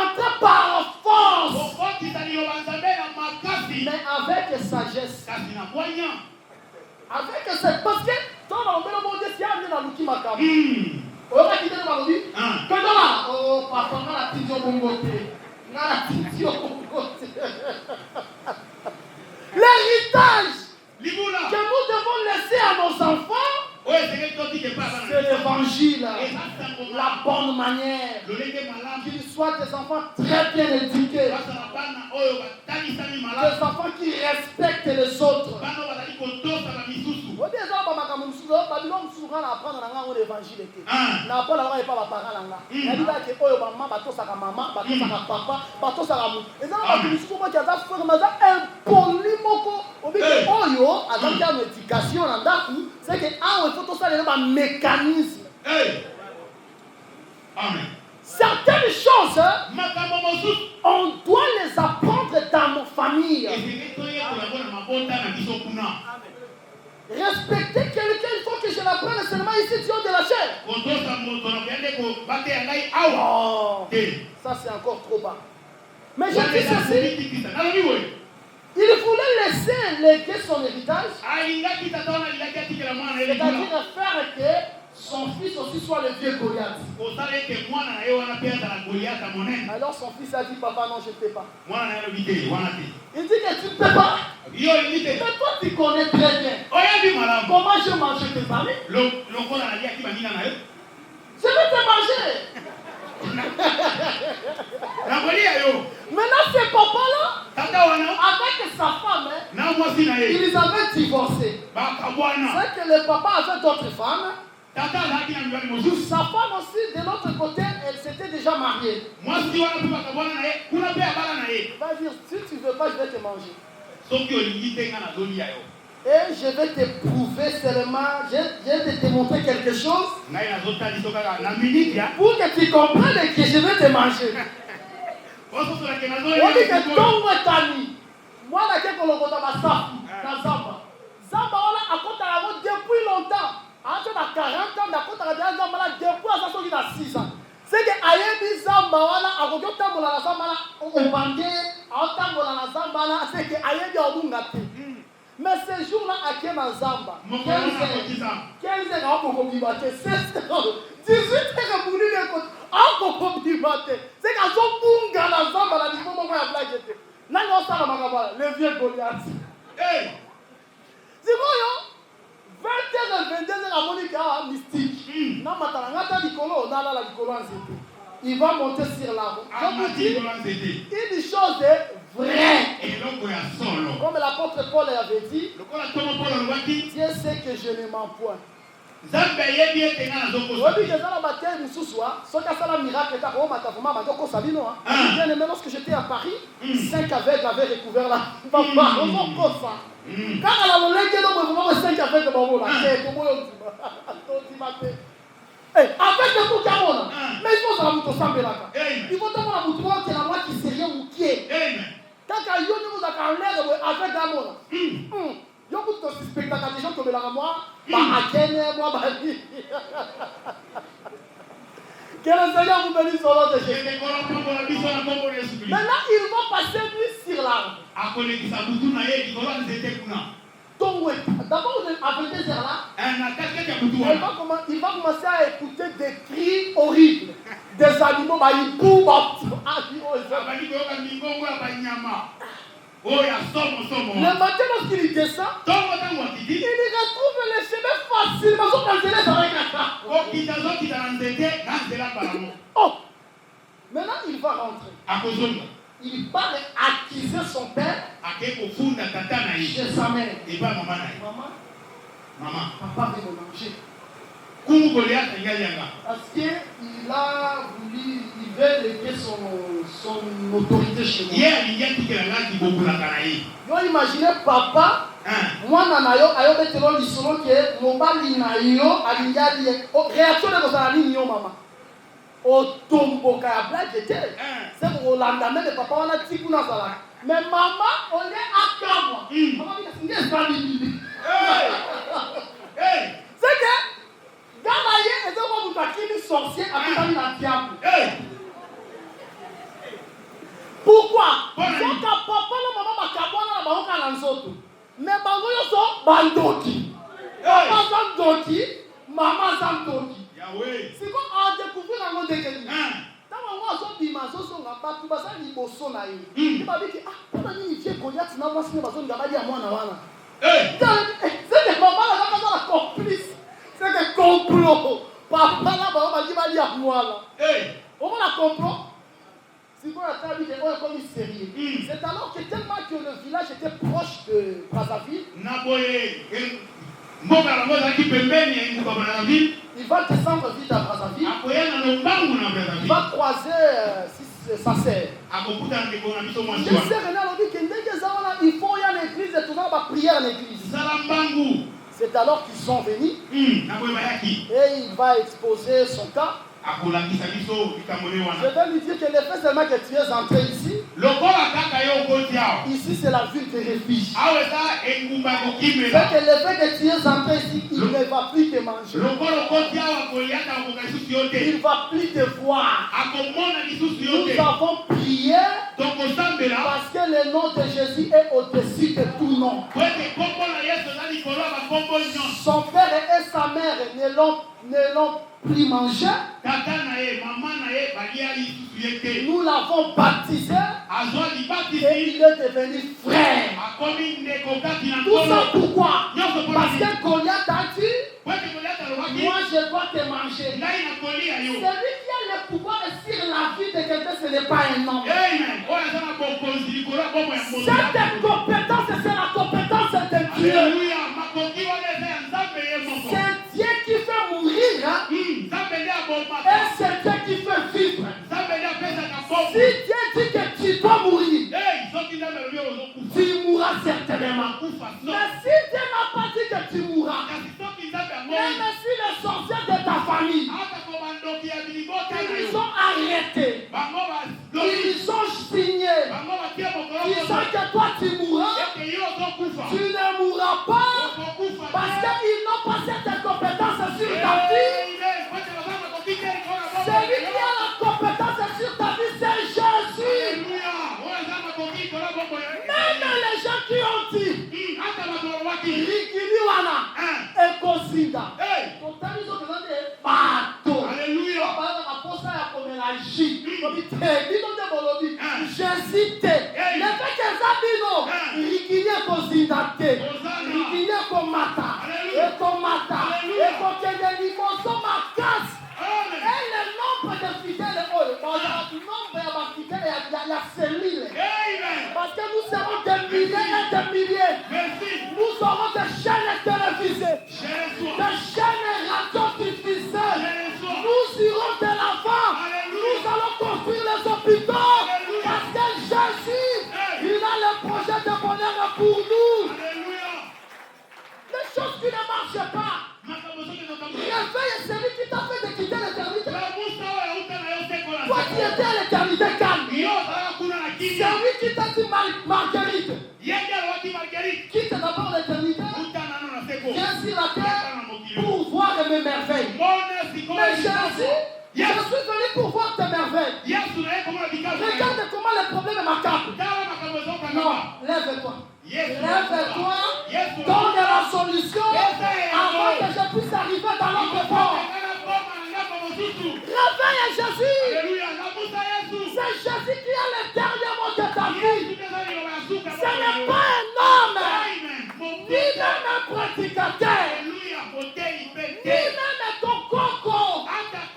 entrer par force, mais avec sagesse. Avec cette, parce que dans le monde, il y a un outil macabre. On va quitter le balobi. Que là, oh papa, on a la petite bongote. L'héritage que nous devons laisser à nos enfants, c'est l'évangile, la bonne manière, qu'ils soient des enfants très bien éduqués, des enfants qui respectent les autres. C'est que il faut tout ça les mécanisme. Amen. Certaines choses, on doit les apprendre dans nos familles. Respecter quelqu'un, il faut que je l'apprenne seulement ici sur de la chair. Oh, ça c'est encore trop bas. Mais je dis ceci. Il voulait laisser léguer son héritage, c'est-à-dire faire que son fils aussi soit le vieux Goliath. Alors son fils a dit, papa, non, je ne peux pas. Il dit que tu ne peux pas. Mais toi, tu connais très bien. Comment je mange tes amis? Je vais te manger. Maintenant, ce papa-là, avec sa femme, ils avaient divorcé. C'est que le papa avait d'autres femmes. Sa femme aussi, de l'autre côté, elle s'était déjà mariée. Va dire, si tu ne veux pas, je vais te manger. Et je vais te prouver seulement, je vais te démontrer quelque chose pour que tu comprennes que je vais te manger. On dit que Tongo Tani, moi la que kolokota masafu na Zamba. Zamba wala akota yango depuis longtemps. Entre na 40 ans nakota ka Zamba la depuis asa soki na 6 ans. C'est que ayebi Zamba wala akokota mola na Zamba la obande, aotambola na Zamba la c'est que ayebi obunga te. Mais ce jour-là, à qui dans Zamba 15 heures, on peut combattre. 16 heures, 18 heures, on peut combattre. C'est qu'à son bunga dans Zamba, là, il faut qu'on ait la blague. Là, on s'en va, le vieux Goliath. C'est bon, 20 heures, 22 heures, à Monica, mystique. Non, maintenant, on a la Nicolo en zété. Il va monter sur l'arbre. Je vous dis, une chose est vraie. Comme l'apôtre Paul avait dit, Dieu sait que je ne mens point. Lorsque j'étais à Paris, 5 aveugles avaient recouvert la papa. Quand elle a volé, il y a 5 aveugles avec le Boukamona, mais il faut que vous sambez là. Il faut que vous montrez la moi qui sait rien ou qui est. Quand il y a l'air avec la mona, il y a beaucoup de spectacles, des gens comme la moi, à Kenya, moi, que le Seigneur vous bénisse au nom de Jésus. Maintenant, ils vont passer lui sur l'arbre. D'abord, avec des airs là, il va commencer à écouter des cris horribles. Des animaux, ils boum. Le matin, lorsqu'il descend, il retrouve les chemins facilement. Oh! Maintenant, il va rentrer. Il part accuser son père chez sa mère. Maman, papa veut me manger. Parce qu'il a voulu, il veut léguer son autorité chez moi. Donc imaginez papa, moi nanayo, ayo betelo lisolo ke mobali nayo alingali réaction de vos amis yo maman. Au tombeau ka blague était. C'est pour l'endemain de papa on a dit pour nazala. Mais maman, on est à moi. Maman dit que c'est pas lui. C'est que Ganaye et donc vous taquez les sorciers à la diable. Pourquoi? Parce que papa la maman makabona na baoka na nzoto. Mais bango yo so bandoki. Papa zandoki, maman zandoki. C'est quoi à découvrir en mode économie. Dans moi zo bimazo so ngamba tu basa ni boso na ye. Il m'a dit ah, pourquoi ni vie Goliath na moi sine bazo ngaba dia mwana wana. C'est que maman la complice. C'est que complot. Papa là-bas, on va dire à moi là. On va la complot. Si vous avez dit que c'est comme une série. C'est alors que tellement que le village était proche de Brazzaville. Il va descendre vite à Brazzaville. Il va croiser sa sœur. Je sais René a dit que il faut y aller à l'église et tout ça va prier à l'église. C'est alors qu'ils sont venus et il va exposer son cas. Je vais lui dire que le fait seulement que tu es entré ici, ici c'est la ville de refuge. C'est que le fait que tu es entré ici, il ne va plus te manger. Il ne va plus te voir. Nous avons prié parce que le nom de Jésus est au-dessus de tout nom. Son père et sa mère ne l'ont plus mangé. Nous l'avons baptisé et il est devenu frère. Tout ça pourquoi? Parce que Goliath a dit moi je dois te manger. Celui qui a le pouvoir sur la vie de quelqu'un, ce n'est pas un homme. Cette compétence, c'est la compétence de Dieu. C'est Dieu qui fait mourir et c'est Dieu qui fait vivre. Si Dieu dit que tu dois mourir, tu mourras certainement. Mais si Dieu n'a Même si les sorciers de ta famille, ils ont arrêté, ils ont signé, disant que toi tu mourras, tu ne mourras pas, parce qu'ils n'ont pas cette compétence sur ta vie. Celui qui a la compétence sur ta vie, c'est Jésus. Même les gens qui ont dit, Rikiliwana, Ekosinda, bateau. J'hésite. Le fait que Zabino, Rikili Ekosindate, Rikili Ekomata, Ekomata, Ekokendelimoso Makas. Et le nombre de fidèles, le nombre de fidèles, il y a cellules. Parce que nous serons des milliers et des milliers. Nous aurons des chaînes télévisées, des chaînes radio-diffusées. Nous irons de l'avant. Nous allons construire les hôpitaux. Parce que Jésus, il a le projet de bonheur pour nous. Les choses qui ne marchent pas. Réveille celui qui t'a fait de quitter l'éternité. Toi qui étais à l'éternité calme. Celui qui t'a dit Marguerite. Quitte d'abord l'éternité. Viens sur la terre pour voir mes merveilles. Mais Jésus, je suis venu pour voir tes merveilles. Regarde comment les problèmes m'accablent. Non, lève-toi. Lève-toi, donne la solution avant que je puisse arriver dans notre port. Réveille Jésus. C'est Jésus qui a le dernier mot de ta vie. Ce n'est pas un homme, ni même un prédicateur, ni même ton coco,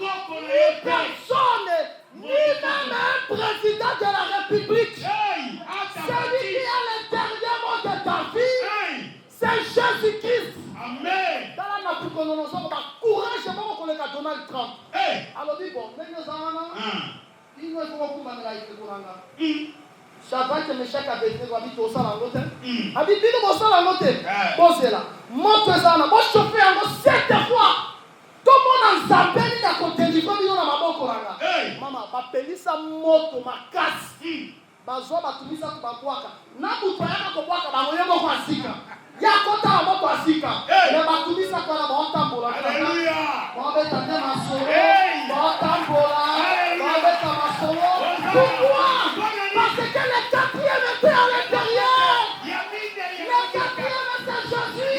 ni personne, ni même un président de la République. Celui qui a le dernier mot de ta vie, c'est Jésus-Christ. Amen. Dans la Nabucodonosor, courage, comment on connaît Donald Trump. Alors dis bon, il ne faut pas Shadrach, Meshach, Abednego, habite au salon l'hôtel. Habite au salon l'hôtel. Bon, c'est là. Monte ça, moi je fais encore 7 fois. Tout le monde a zappé, il a côté du corps, il a ma boque. Maman, ma pelissa moto, ma casse. Bazoa, ma tumisa, ma boaka. Nabutoya, ma boaka, ma moyen, ma boasika. Yakota, ma boasika. Mais ma tumisa, ma botambola. Alléluia. Ma bête, ma solo. Ma tambola. Ma bête, ma solo. Pourquoi? Parce que le quatrième était à l'intérieur. Le quatrième c'est Jésus.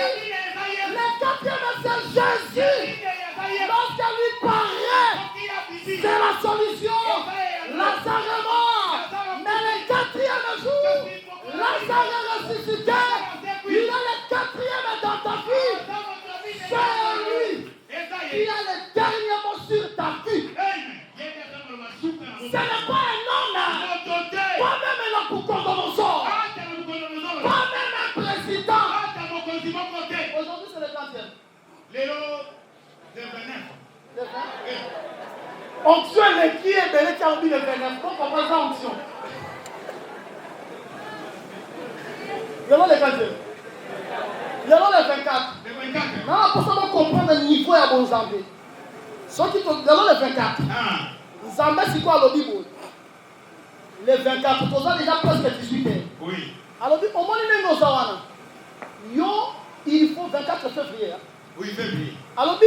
Le quatrième c'est Jésus. Lorsqu'elle lui paraît, c'est la solution. Lazare est mort. Mais le quatrième jour, Lazare est ressuscité. Il a le quatrième dans ta vie. C'est lui qui a le dernier mot sur ta vie. Ce n'est pas un homme. Pas même là pour Nabucodonosor. Pas même un président. Aujourd'hui c'est le 30e. Le 29. Onction est qui est belé qui a oublié le 29. Donc on va faire onction. Yalon le 4e. Yalon le 24. Non, pour ça on comprend le niveau à bon Zambé. Yalon le 24. Zambé c'est quoi le Bible? Les 24, tu as déjà presque 18 ans. Oui. Alors, au moins, il faut 24 février. Oui, février. Alors,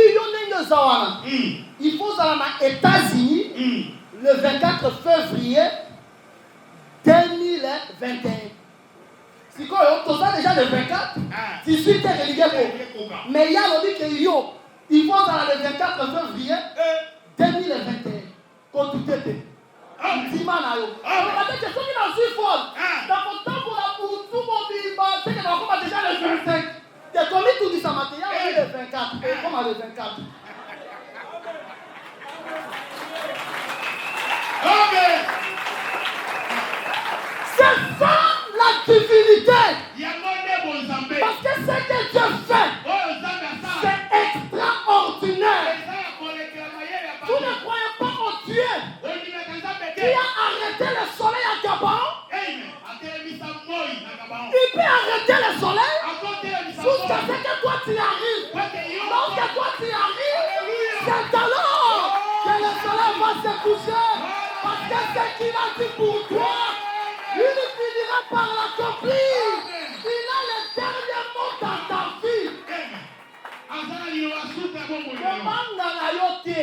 il faut aller aux États-Unis le 24 février 2021. C'est quoi? Tu as déjà le 24, 18 ans religieux. Mais il y a il faut aller le 24 février 2021. Quand tout était. Dimana yo. Parce que ceux qui n'ont su folle, dans mon temps pour la pour tout mon bimba, c'est que on a déjà le 25. Tu as commis tout du samedi, il y a le 24. Et comment le 24? Amen. C'est ça la divinité. Parce que ce que Dieu fait, c'est extraordinaire. Vous ne croyez pas au Dieu qui a arrêté le soleil à Gabon? Il peut arrêter le soleil jusqu'à ce que toi tu arrives. Lorsque toi toucher. Parce que ce qu'il a dit pour toi, il finira par l'accomplir. Il a le dernier mot dans ta vie. Demande na yo te.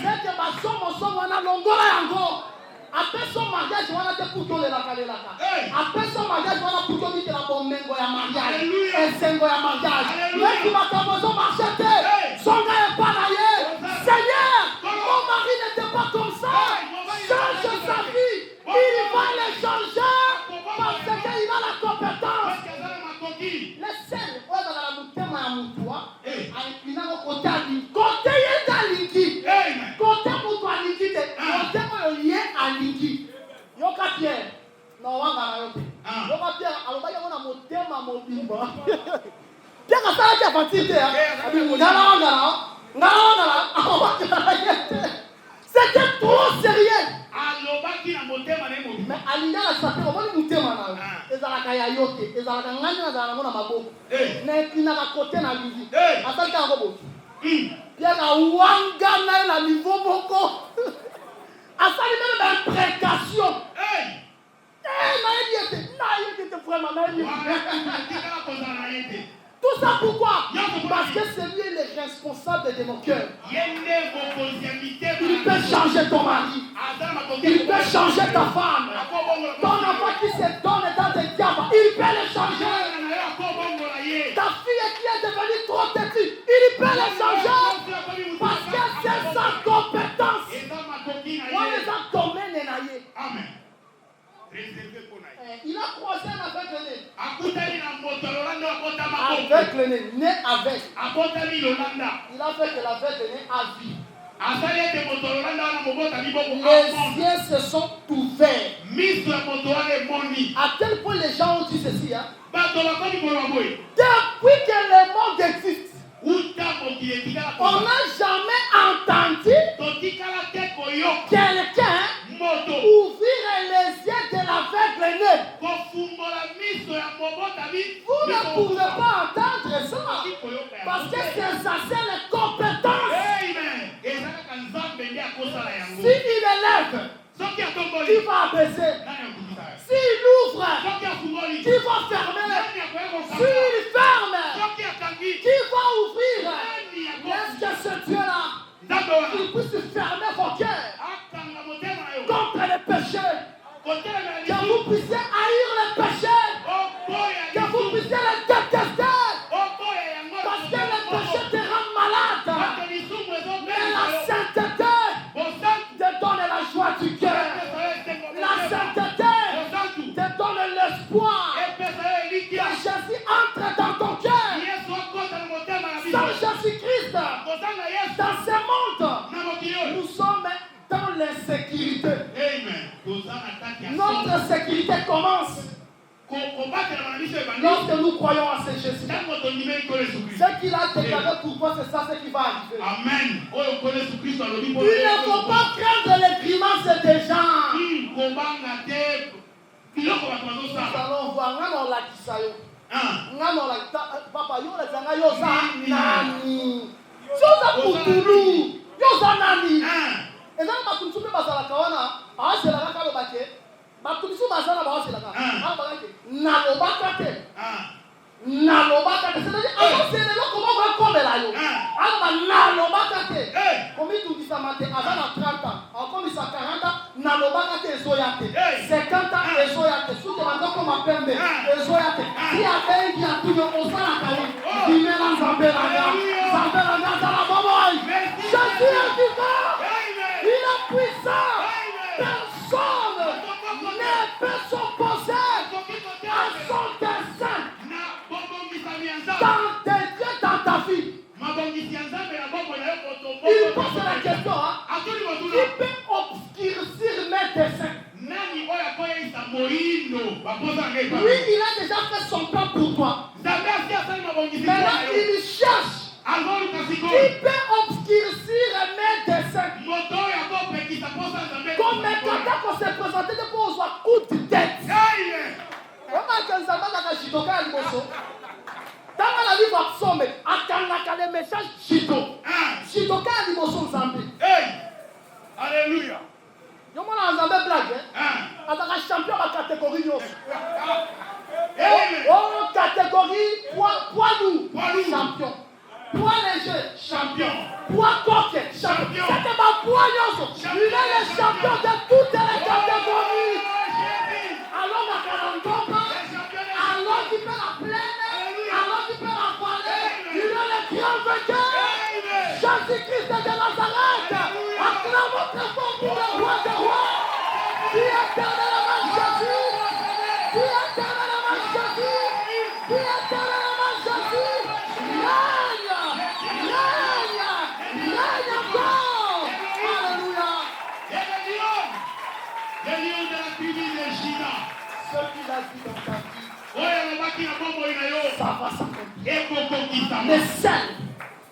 C'est que basomo wana longola yango. Après son mariage, on a des couteaux de la calelaka. Après son mariage, on a couteau de la bomengo ya mariage. Et sengo ya mariage. Mais tu vas commencer à marcher. Son gars est pas là. Seigneur, mon mari n'était pas comme ça. Change sa vie. Il va le changer. Parce qu'il a la compétence. Les scènes, on a la moutema ya moutoua. Il a le côté à l'île. Côté est à l'île. Côté moutoua à l'île. Côté lié à l'île. Yoka Pierre. Non, on va Yoka Pierre, alors il y a un motema mobimba. Pierre a ça qui a fatigué. C'était trop sérieux. Mais Alinga la sapé, on va le motema. Ezalaka ya yoke, ezalaka ngani na zalaka na maboko. Na ina ka côté na l'île. Ataka ngobo. Pierre a wanga na niveau moko. Asali même imprécation. Tout ça pourquoi? Parce que c'est lui le responsable de nos cœurs. Il peut changer ton mari. Il peut changer ta femme. Ton enfant qui se donne dans des diables, il peut le changer. Ta fille qui est devenue trop petite, il peut le changer. Parce que c'est sa compétence. Amen. Il a croisé un aveugle-né. Aveugle-né, né avec. Il a fait que l'aveugle-né a vu. Les yeux se sont ouverts. À tel point les gens ont dit ceci. Hein? Depuis que le monde existe, on n'a jamais entendu quelqu'un ouvrir les yeux de l'aveugle-né. Vous ne pouvez pas entendre ça. Parce que c'est ça, c'est la compétence. S'il élève, qui va abaisser? S'il ouvre, qui va fermer? S'il ferme, qui va ouvrir? Est-ce que ce Dieu-là, il puisse fermer vos cœurs contre les péchés? Que vous puissiez haïr les péchés, que vous puissiez les détester, parce que les péchés te rendent malade. Mais la sainteté te donne la joie du cœur. La sainteté te donne l'espoir que Jésus entre dans ton cœur. Sans Jésus-Christ, dans ce monde, nous sommes dans l'insécurité. Notre sécurité commence lorsque nous croyons à ce Jésus. Ce qu'il a déclaré pour toi, c'est ça ce qui va arriver. Amen. Il ne faut pas craindre les grimaces des gens. Nous allons voir. Papa, yo le zanga yo za nani. Yo za kutulu. Yo za nani. Ezana bakuntume bazala kawana. Asela ka lo bake. Bakuntume bazala ba asela ka. Abagake. Nalobaka te. C'est-à-dire avant c'est le comment va comme là yo. Aba nalobaka te. Comme tu dis ça matin azana 30 ans. Comme ça 40 ans nalobaka te ezoyate. 50 ans ezoyate. Sous te mando comme apembe ezoyate. Si après il y a tout le osala kawi. Dimela zambela za la boboy. Jésus est vivant. Il est puissant. Personne ne peut s'opposer à son dessein. Dans tes dieux, dans ta vie. Il pose la question, hein? Qui peut obscurcir mes desseins? Lui, il a déjà fait son plan pour toi. Maintenant, il cherche. Qui peut obscurcir mes desseins? Comme maintenant qu'on s'est présenté pour qu'on soit coup de tête. Dans la vie, vous sommes à les messages Chito. Chito, quand ils sont zambés. Alléluia. Yo mona nzambe blague. Ah. Ataka champion ba catégorie nyonso. Amen. Oh catégorie poids lourd, Poids lourd. champion. Poids léger, Champion. poids coquet, champion. Champion. C'est ma poids nyonso. Champion. Il est le champion de toutes les catégories. Jésus. Alors la 40 ans, Les champions. alors qu'il fait la plaine, alors qu'il fait la vallée. Il est le grand vainqueur. Amen. Jésus-Christ de Nazareth. Acclamons très fort pour le roi des rois. Qui éternellement Jésus. Qui éternellement Jésus. Qui éternellement Jésus. Règne. Règne. Règne encore. Alléluia. Et le lion de la tribu de Juda. Ce qu'il a dit dans ta vie, Oyo alobaki na bombo na yo. ça va s'accomplir. Ekokokisama. Mais celle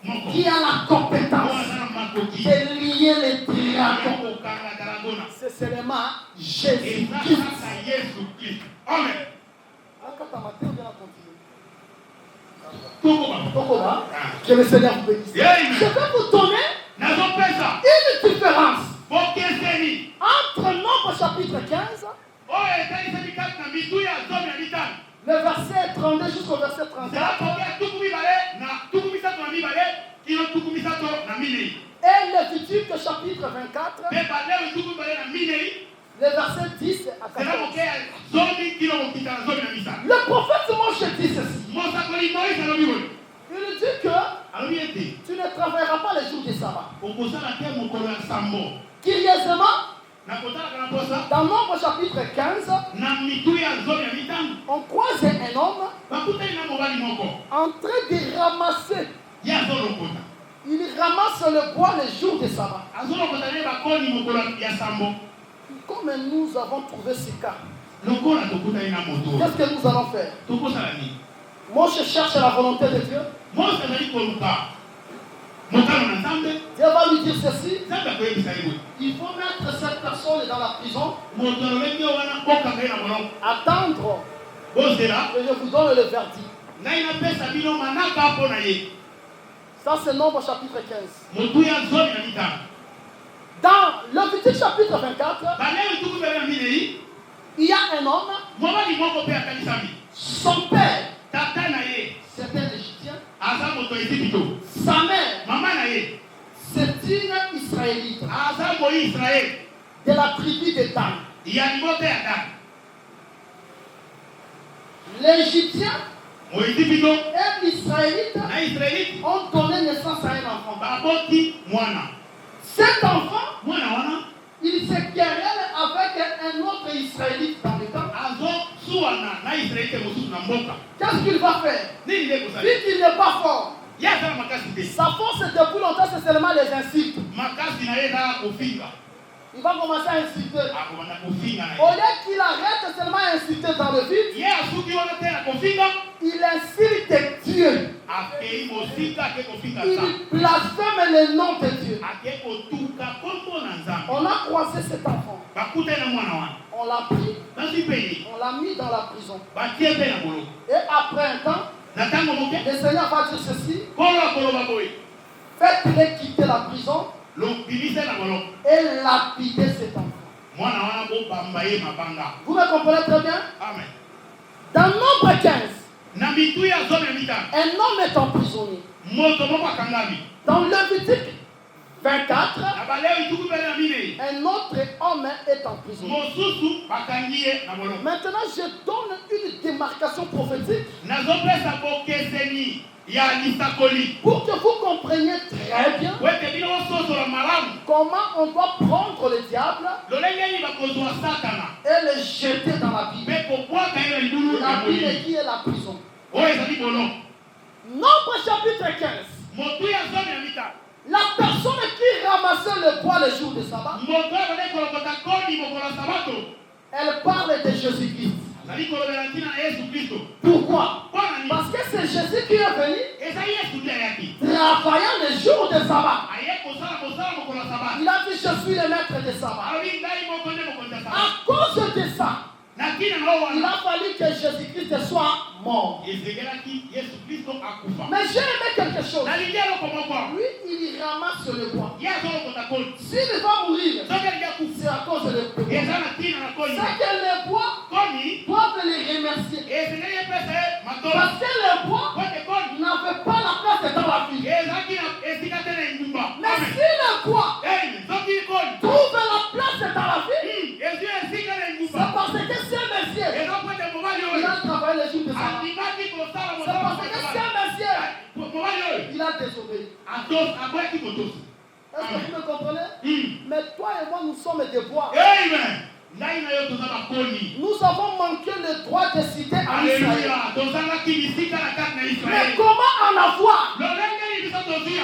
Moko. qui a la compétence Oyo aza na makoki. de lier les dragons, Ekokokanga dragona. c'est seulement Eza Jésus-Christ. kaka Yesu Kristo. Amen. Tokoba. Pourquoi? Ah. Que le Seigneur vous bénisse. Amen. Je vais vous donner Nazopesa. une différence Bokeseni. entre Nombre chapitre 15, Oyo etaisaki kati na mitu ya zomi na mitano. le verset 32 jusqu'au verset Zela 34, pokea tuku mibale na tuku misato na mibale kino tuku misato na minei. et Lévitique chapitre 24, Mpe balewi tuku mibale na minei. le verset 10 à Zela 14. pokea zomi kino kokita na zomi na misano. Le prophète Moïse dit ceci. Mosakoli Moïse alobi boye. Il dit que Alobi ete tu ne travailleras pas les jours du sabbat. okosala te mokolo ya sambo. Curieusement, Nakotalaka na posa dans Nombre chapitre 15, na mitu ya zomi na mitano. on croise un homme Bakutani na mobali moko. en train de ramasser. Ye azolokota. Il ramasse le bois les jours du sabbat. Azolokota ne bakoni mokolo ya sambo. Comme nous avons trouvé ce cas, Lokola tokutani na moto. qu'est-ce que nous allons faire? Tokosala nini? Moïse cherche la volonté de Dieu. Mose azali koluka mokano na Nzambe. Dieu va lui dire ceci. Nzambe akoyebisa ye boye. Il faut mettre cette personne dans la prison, Moto alobeki oyo wana okanga ye na molongo. attendre Bozela que je vous donne le verdict. ngai napesa bino manaka mpo na ye. Ça, c'est Nombre chapitre 15. Motu ya zomi na mitano. Dans Lévitique chapitre 24, Balewi tuku mibale na minei. il y a un homme, Mobali moko mpe akanisami. son père, Tata na ye c'est un Égyptien. aza moto ya Ejipito. Sa mère, Mama na ye c'est une Israélite aza Moisrael de la tribu de Dan. ya libota ya Dan. L'Égyptien Moejipito et l'Israélite na Israelite ont donné naissance à un enfant. baboti mwana. Cet enfant, Mwana wana il se querelle avec un autre Israélite dans le temps. azosuwana na Israelite mosusu na mboka. Qu'est-ce qu'il va faire? Nini nde Vu kosali? qu'il n'est pas fort, Ye azala makasi te. sa force depuis longtemps, c'est seulement les insultes. Makasi na ye eza kofinga. Il va commencer à insulter. Akobanda kofinga na Au ye. lieu qu'il arrête seulement à insulter dans le vide, Ye asuki wana te na kofinga. il insulte Dieu. Akei mosika ake kofinga sa. Il blasphème le nom de Dieu. Ake kotuka kombo na Nzambe. On a croisé cet enfant. Bakutani na mwana wana. On l'a pris, Bazwi mpe ye. on l'a mis dans la prison. Batie mpe na boloko. Et après un temps, Na ntango moke le Seigneur va dire ceci. kolo akoloba boye. Faites-les quitter la prison Bimisa na boloko. et lapider cet enfant. Mwana wana bobamba ye mabanga. Vous me comprenez très bien? Amen. Dans Nombre 15, Na mitu ya zomi na mitano. un homme est emprisonné. Moto moko akangami. Dans Lévitique 24, Na balewi tuku mibale na minei. un autre homme est emprisonné. Mosusu bakangi ye na boloko. Maintenant, je donne une démarcation prophétique Nazopesa bokeseni ya lisakoli. pour que vous compreniez très bien Po ete bino bososola malamu. comment on doit prendre le diable Lolenge nini bakozwa Satana. et le jeter dans la Bible. Mpe kobwaka ye na libulu ya La Bible molili. qui est la prison. Oyo ezali boloko. Nombre chapitre 15. Motu ya zomi na mitano. La personne qui ramassait le bois le jour de sabbat, Moto oyo bazali kolokota koni mokolo ya sabato. elle parle de Jésus-Christ. Azali kolobela ntina na Yesu Kristo. Pourquoi? Mpo na nini? Parce que c'est Jésus qui est venu Eza Yesu nde ayaki. travaillant le jour de sabbat. Aye kosala mosala mokolo ya sabato. Il a dit, je suis le maître de sabbat. Alobi ngai moko nde mokonzi ya sabato. À cause de ça, Na ntina na oyo il wana. a fallu que Jésus-Christ soit mort. Ezegelaki Yesu Kristo akufa. Mais j'ai aimé quelque chose. Nalingi eloko moko. Lui, il ramasse le bois. Ye azolokota koni. S'il va mourir, Soki alingi akufa. c'est à cause de Est-ce que vous me comprenez? Mais toi et moi, nous sommes des voix. Amen. Nous avons manqué le droit de citer en Israël. Alléluia. Mais comment en avoir?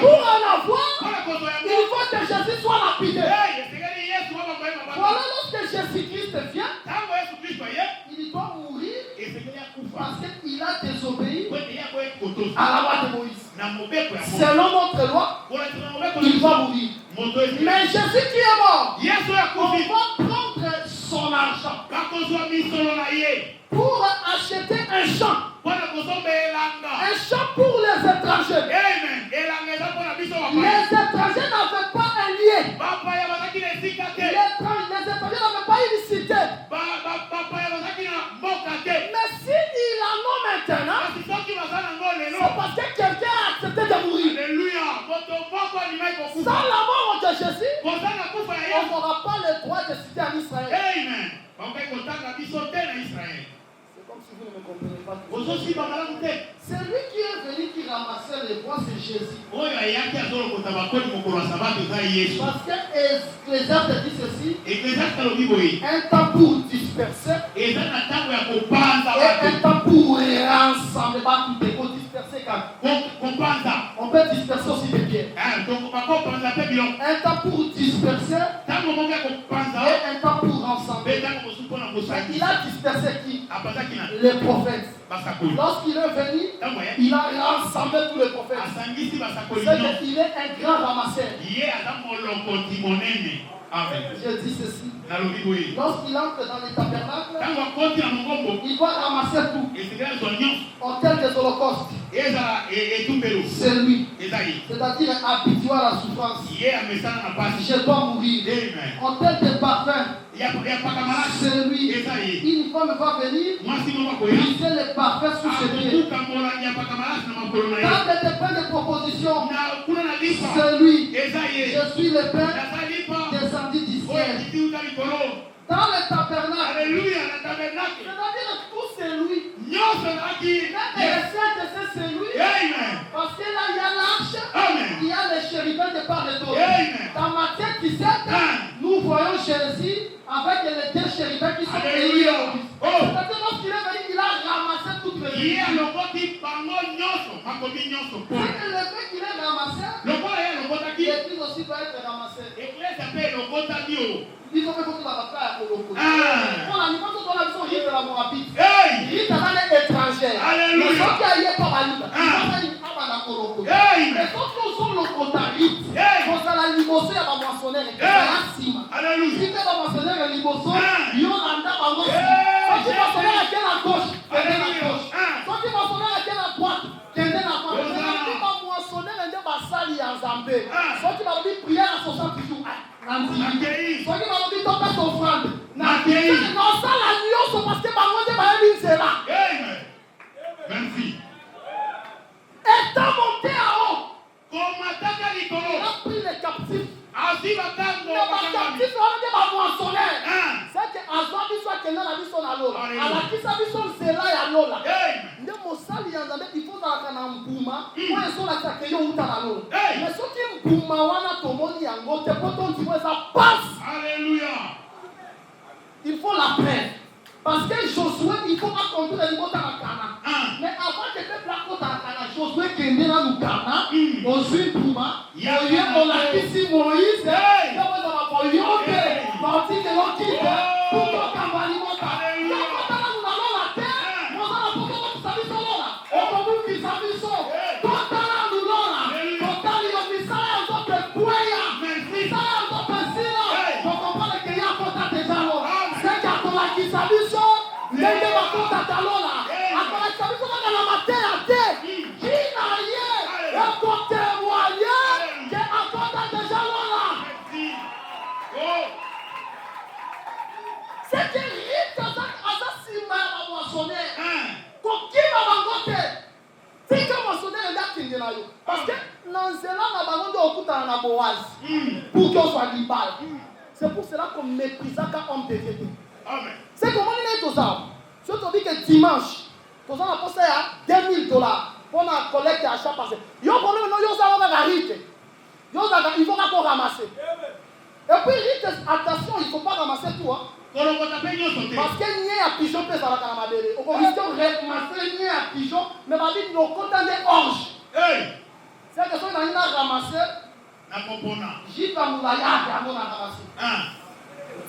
Pour en avoir, il faut que Jésus soit lapidé. Voilà, lorsque Jésus-Christ vient, il doit mourir parce qu'il a désobéi à la loi de Moïse. Selon notre loi, il va mourir. Mais Jésus qui est mort, on va prendre son argent pour acheter un champ. Un champ pour les étrangers. Les étrangers n'avaient pas un lien. Les étrangers n'avaient pas une cité. Mais s'ils en ont maintenant, c'est parce que quelqu'un a accepté de mourir. Sans la mort de Jésus, on n'aura pas le droit de citer en Israël. Amen. C'est comme si vous ne me comprenez pas. Aujourd'hui, C'est lui qui est venu qui ramassait les bois, c'est Jésus. Parce que Ecclésiaste dit ceci, un temps pour disperser et un temps pour rassembler. Pour disperser quand on peut disperser aussi des pierres. Un temps pour disperser et un temps pour rassembler. Il a dispersé qui? Les prophètes. Lorsqu'il est venu, il a rassemblé tous les prophètes. C'est qu'il est un grand ramasseur. Je dis ceci. Lorsqu'il entre dans les tabernacles, il doit ramasser tout. Autel des holocaustes. C'est lui. C'est-à-dire habitué à la souffrance. Je dois mourir. Autel des parfums. C'est lui. Une femme va venir briser les parfums sous ses pieds. Quand elle te fait des propositions, c'est lui. Je suis le Père descendu du ciel. Dans le tabernacle. Alléluia, le C'est-à-dire tabernacle. que tout c'est lui. Même les saints c'est lui. Amen. Parce que là il y a l'arche. Amen. Il y a les chérubins de part et d'autre. Amen. Dans Matthieu 17, nous voyons Jésus avec les deux chérubins qui sont Alléluia. liés. Oh. C'est-à-dire lorsqu'il est venu, il a ramassé toutes les C'est choses. que le fait qu'il ait ramassé, l'église aussi doit être ramassée. Ils ont fait beaucoup d'affaires pour le coup. On a mis quand on a vu son rite de la Moabite. Rite dans les étrangers. Alléluia. Mais ceux qui aillent pas mal, ils ont fait une femme à la Koroko. Mais ceux qui sont le cotarite, quand ça la limousée à la moissonnaire et que ça la cime. Si tu es la moissonnaire et limousée, ils ont un dame à gauche. Ceux qui moissonnaire à quelle à gauche, quelle à gauche. Ceux qui moissonnaire à quelle à droite, quelle à droite. Ceux qui moissonnaire et des basali en Zambé. Ceux qui m'ont dit prière à 60 jours. Ceux qui m'ont dit tomber ton offrande. Non, ça la nuance parce que par contre, c'est là. Merci. Étant monté en haut, Comme attaque il a pris les captifs. Asi batango. Les captifs, on a dit ma moissonnaire. C'est que Azwa soit que n'a vu son alola. Alors qui s'habille son zéla et alola. Ne mosali yanzambe il faut dans la mbuma. Moi ils sont là ça que yo uta alola. Mais ce qui mbuma wana tomoni yango te poto tu vois ça passe. Alléluia. Il faut la paix. Parce que Josué, il faut accomplir le niveau dans la Cana. Mais avant que le peuple dans la Cana, Josué qui est dans le Cana, on suit Pouma, on a ici Moïse, on a Moïse, parti de l'Antique, pour qu'on campagne monta. Là, quand nous allons la terre, nous allons pour qu'on s'habille sur l'eau là. On va nous qui s'habille sur l'eau. Quand nous l'eau là, quand nous l'eau, Missaya, on va te courir. Missaya, on va te sila. On comprend que y a contact déjà l'eau. C'est qu'à ton la qui s'habille sur ndenge bakota lola akola sabiso kaka na mateya te kina ye ekotémoigner ke akota déjà lola. C'est que rite aza nsima ya bamoissonnaire kokima bango te tika moissonnaire ende akende na yo parce que na nzela na bango nde okutana na boazi pour que ozwa libala. C'est pour cela qu'on méprisaka homme de Dieu. C'est comment il est aux arbres. Si on dit que dimanche, on a posé à $2,000 pour la collecte et achat passé. Il y a un problème, il y a un rite. Il faut encore ramasser. Et puis, attention, il ne faut pas ramasser tout. Hein. Parce qu'il n'y a pigeon qui est dans la calamabelle. On va ramasser, il y a pigeon, mais on va dire nos côtés des orges. C'est que si on a ramassé, j'y vais moulaya, on a ramassé.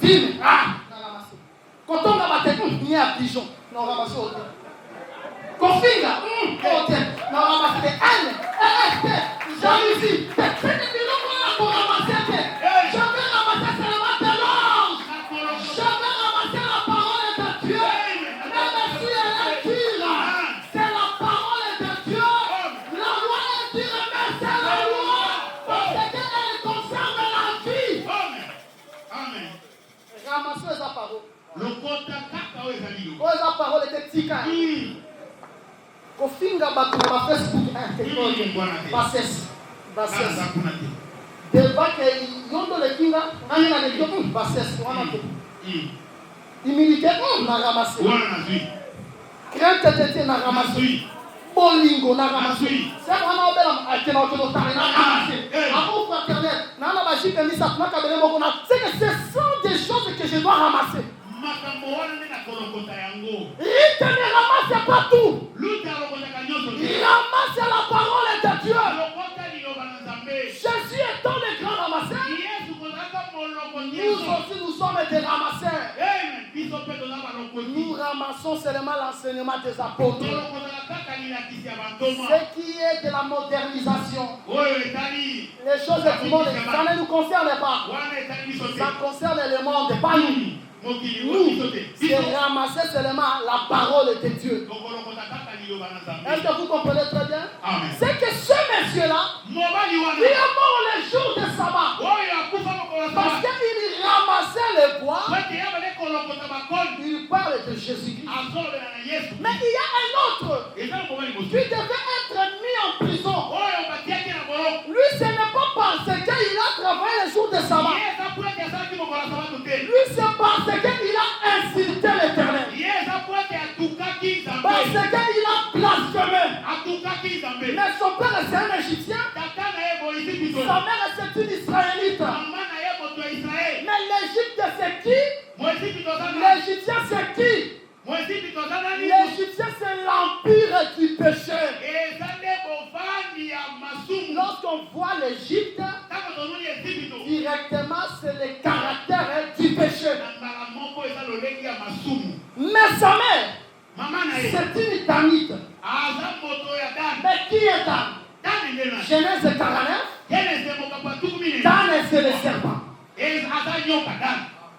Dis, on a ramassé. Quand on a battu, il y a pigeon, on a ramassé au thé. Configa, au thé, on a ramassé des haines, jalousie, c'est des pigeons qu'on a ramassé. Je vais ramasser seulement de l'orge. Je vais ramasser la parole de Dieu. Même si elle est dure, c'est la parole de Dieu. La loi est dure, mais c'est la loi. Parce qu'elle concerne la vie. Amen. Ramasser sa parole. Le contact est Oh, sa parole était tika. Kofinga batu na Facebook, bassesse. Débat que yondo le kinga, nani na le yondo bassesse, wana te. Humilité, na ramassé. Crainte tete na ramassé. Bolingo na ramassé. C'est vraiment belle à tenir autour de ta na ramassé. Amour fraternel, na na baji que misa na kabele moko na. C'est que ce sont des choses que je dois ramasser. Il ne ramasse pas tout. Il ramasse la parole de Dieu. Jésus étant le grand ramasseur, nous aussi nous sommes des ramasseurs. Nous ramassons seulement l'enseignement des apôtres. Ce qui est de la modernisation. Les choses du monde, ça ne nous concerne pas. Ça concerne le monde, pas nous. Nous, c'est ramasser seulement la parole de Dieu. Est-ce que vous comprenez très bien? C'est que ce monsieur-là, il est mort le jour de sabbat. Parce qu'il ramassait le bois. Il parle de Jésus-Christ. Mais il y a un autre qui devait être mis en prison. Lui, ce n'est pas parce qu'il a travaillé le jour de sabbat. Lui, c'est parce qu'il a insulté l'Éternel. Parce qu'il a blasphémé. Mais son père, c'est un Égyptien. Sa mère, c'est une Israélite. Mais l'Égypte, c'est qui? L'Égyptien, c'est qui? L'Égyptien, c'est l'empire du péché. Lorsqu'on voit l'Égypte, directement, c'est le caractère du péché. Mais sa mère, c'est une Danite. Mais qui est Dan? Genèse 49. Dan, c'est le serpent.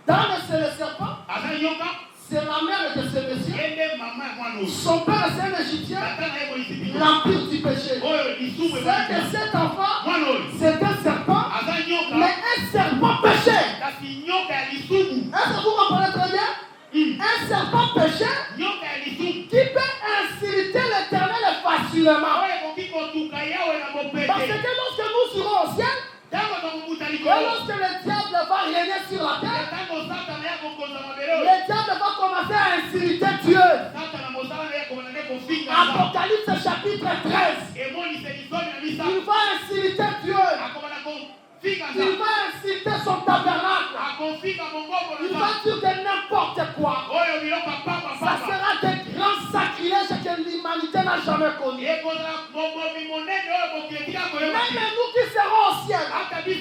Dan, c'est le serpent. C'est la mère de ce monsieur. Son père, c'est un Égyptien. L'empire du péché. C'est que cet enfant, c'est un serpent. Mais un serpent péché. Est-ce que vous comprenez très bien? Un serpent péché qui peut insulter l'Éternel facilement. Parce que lorsque nous serons au ciel, et lorsque le diable va régner sur la terre, le diable va commencer à insulter Dieu. Apocalypse chapitre 13. Il va insulter Dieu. Il va insulter son tabernacle. Il va dire de n'importe quoi. Ça sera des grands sacrilèges que l'humanité n'a jamais connus. Même nous qui serons au ciel, le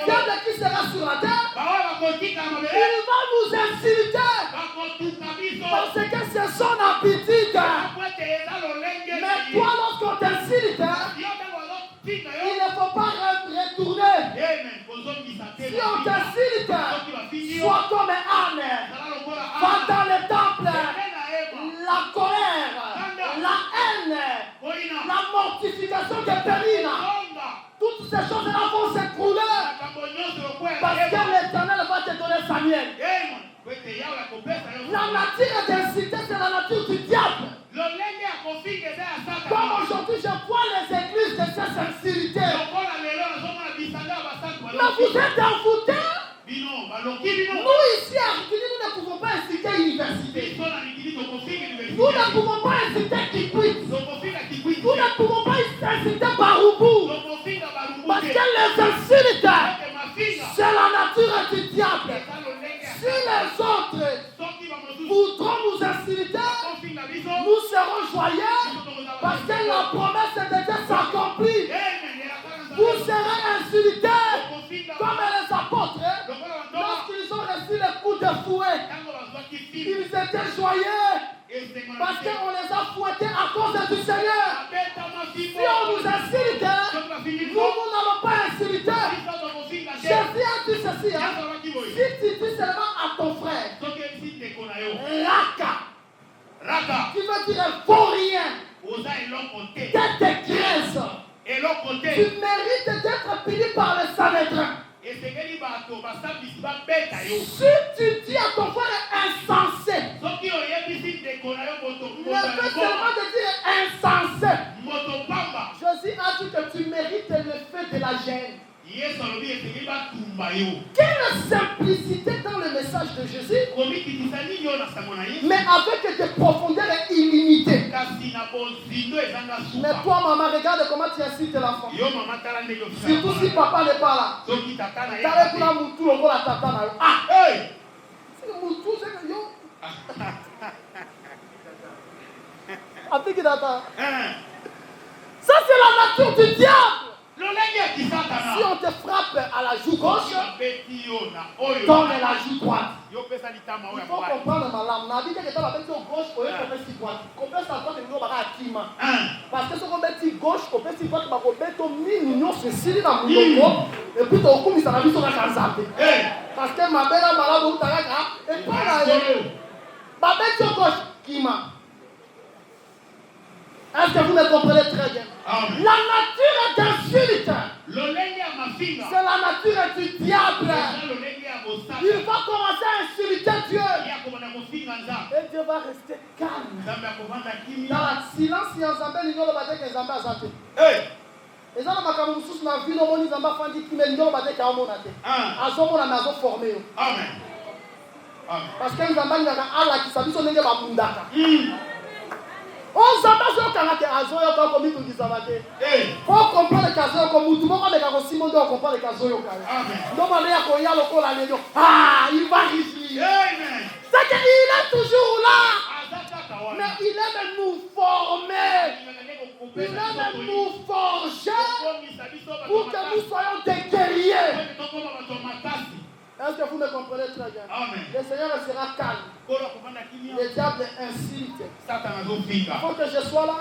diable qui sera sur la terre, il va nous insulter. Parce que c'est son habitude. Mais toi, lorsqu'on t'insulte, il ne faut pas retourner. Si on t'insulte, sois comme Anne. Va dans le temple. La colère, la haine, la mortification de périne. Toutes ces choses-là vont s'écrouler. Parce que l'Éternel va te donner sa mienne. La nature d'inciter, c'est la nature du diable. Comme aujourd'hui, je vois les églises de ces sincérités. Mais vous êtes envoûtés. Nous ici à Rikini, nous ne pouvons pas inciter l'université. Nous ne pouvons pas inciter Kikwit. Nous ne pouvons pas inciter Baroubou. Parce que les insultes, c'est la nature du diable. Si les autres voudront nous insulter, nous serons joyeux parce que la promesse de Dieu s'accomplit. Vous serez insultés comme les apôtres lorsqu'ils ont reçu les coups de fouet. Ils étaient joyeux parce qu'on les a fouettés à cause du Seigneur. Si on nous insulte, nous n'allons pas insulter. Jésus a dit ceci, hein? Si tu dis seulement à ton frère, Raka, tu veux dire pour rien, tête graisse, tu mérites d'être puni par le Sanhédrin. Si tu dis à ton frère insensé, le fait seulement de dire insensé, Jésus a dit que tu mérites le fait de la gêne. Quelle simplicité dans le message de Jésus, mais avec des profondeurs illimitées. Mais toi, maman, regarde comment tu incites l'enfant. Surtout si papa n'est pas là. Tu as Moutou, on va la tata. Ah, c'est Moutou, c'est que yo. Ça, c'est la nature du diable. Si on te frappe à la joue gauche, donne la joue droite. Il faut comprendre ma lame. On a dit que tu as la gauche, on peut faire droite. Comprends ça, toi, tu vas parce que si on met gauche, on peut faire droite, on peut mettre mignon, c'est si dans mon logo. Et puis, on coupe, ça va vite sur la casate. Parce que ma belle a malade, on t'a et pas la ma belle gauche, qui m'a. Est-ce que vous me comprenez très bien? Amen. La nature est d'insulte. C'est la nature du diable. Il va commencer à insulter Dieu. Et Dieu va rester calme. Dans le silence, il y a un zambé, il y a un zambé, il y a un zambé. Et ça, on a vu dans la vie, on a vu dans qui met le zambé, qui a un zambé. On a formé. Parce qu'un zambé, il y a un qui s'habille, on a un mundaka. On s'en passe au Canada, Azoyo, comme il dit ça va dire. On comprend le caso comme tout le monde avec un Simon, on comprend le caso. Donc, on est à Koya, le col à l'Élion. Ah, il va réussir. C'est qu'il est toujours là. Mais il aime nous former. Il aime nous forger pour que nous soyons des guerriers. Est-ce que vous me comprenez très bien? Amen. Le Seigneur sera calme. Le diable insulte. Il faut que je sois là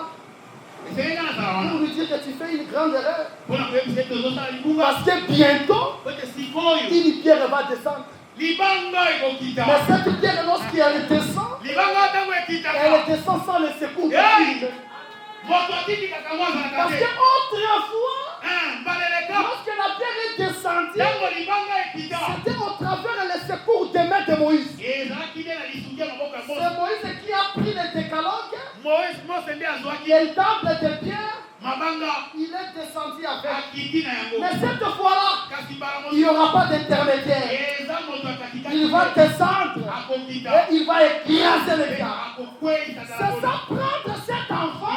pour lui dire que tu fais une grande erreur. Parce que bientôt, une pierre va descendre. Mais cette pierre, lorsqu'elle descend, elle descend sans le secours de Dieu. Parce qu'autrefois, lorsque la pierre est descendue, c'était au travers le secours des mains de Moïse. C'est Moïse qui a pris le décalogue, le temple de pierre, il est descendu avec. Mais cette fois-là, il n'y aura pas d'intermédiaire. Il va descendre et il va écraser le gars. C'est ça, prendre cet enfant,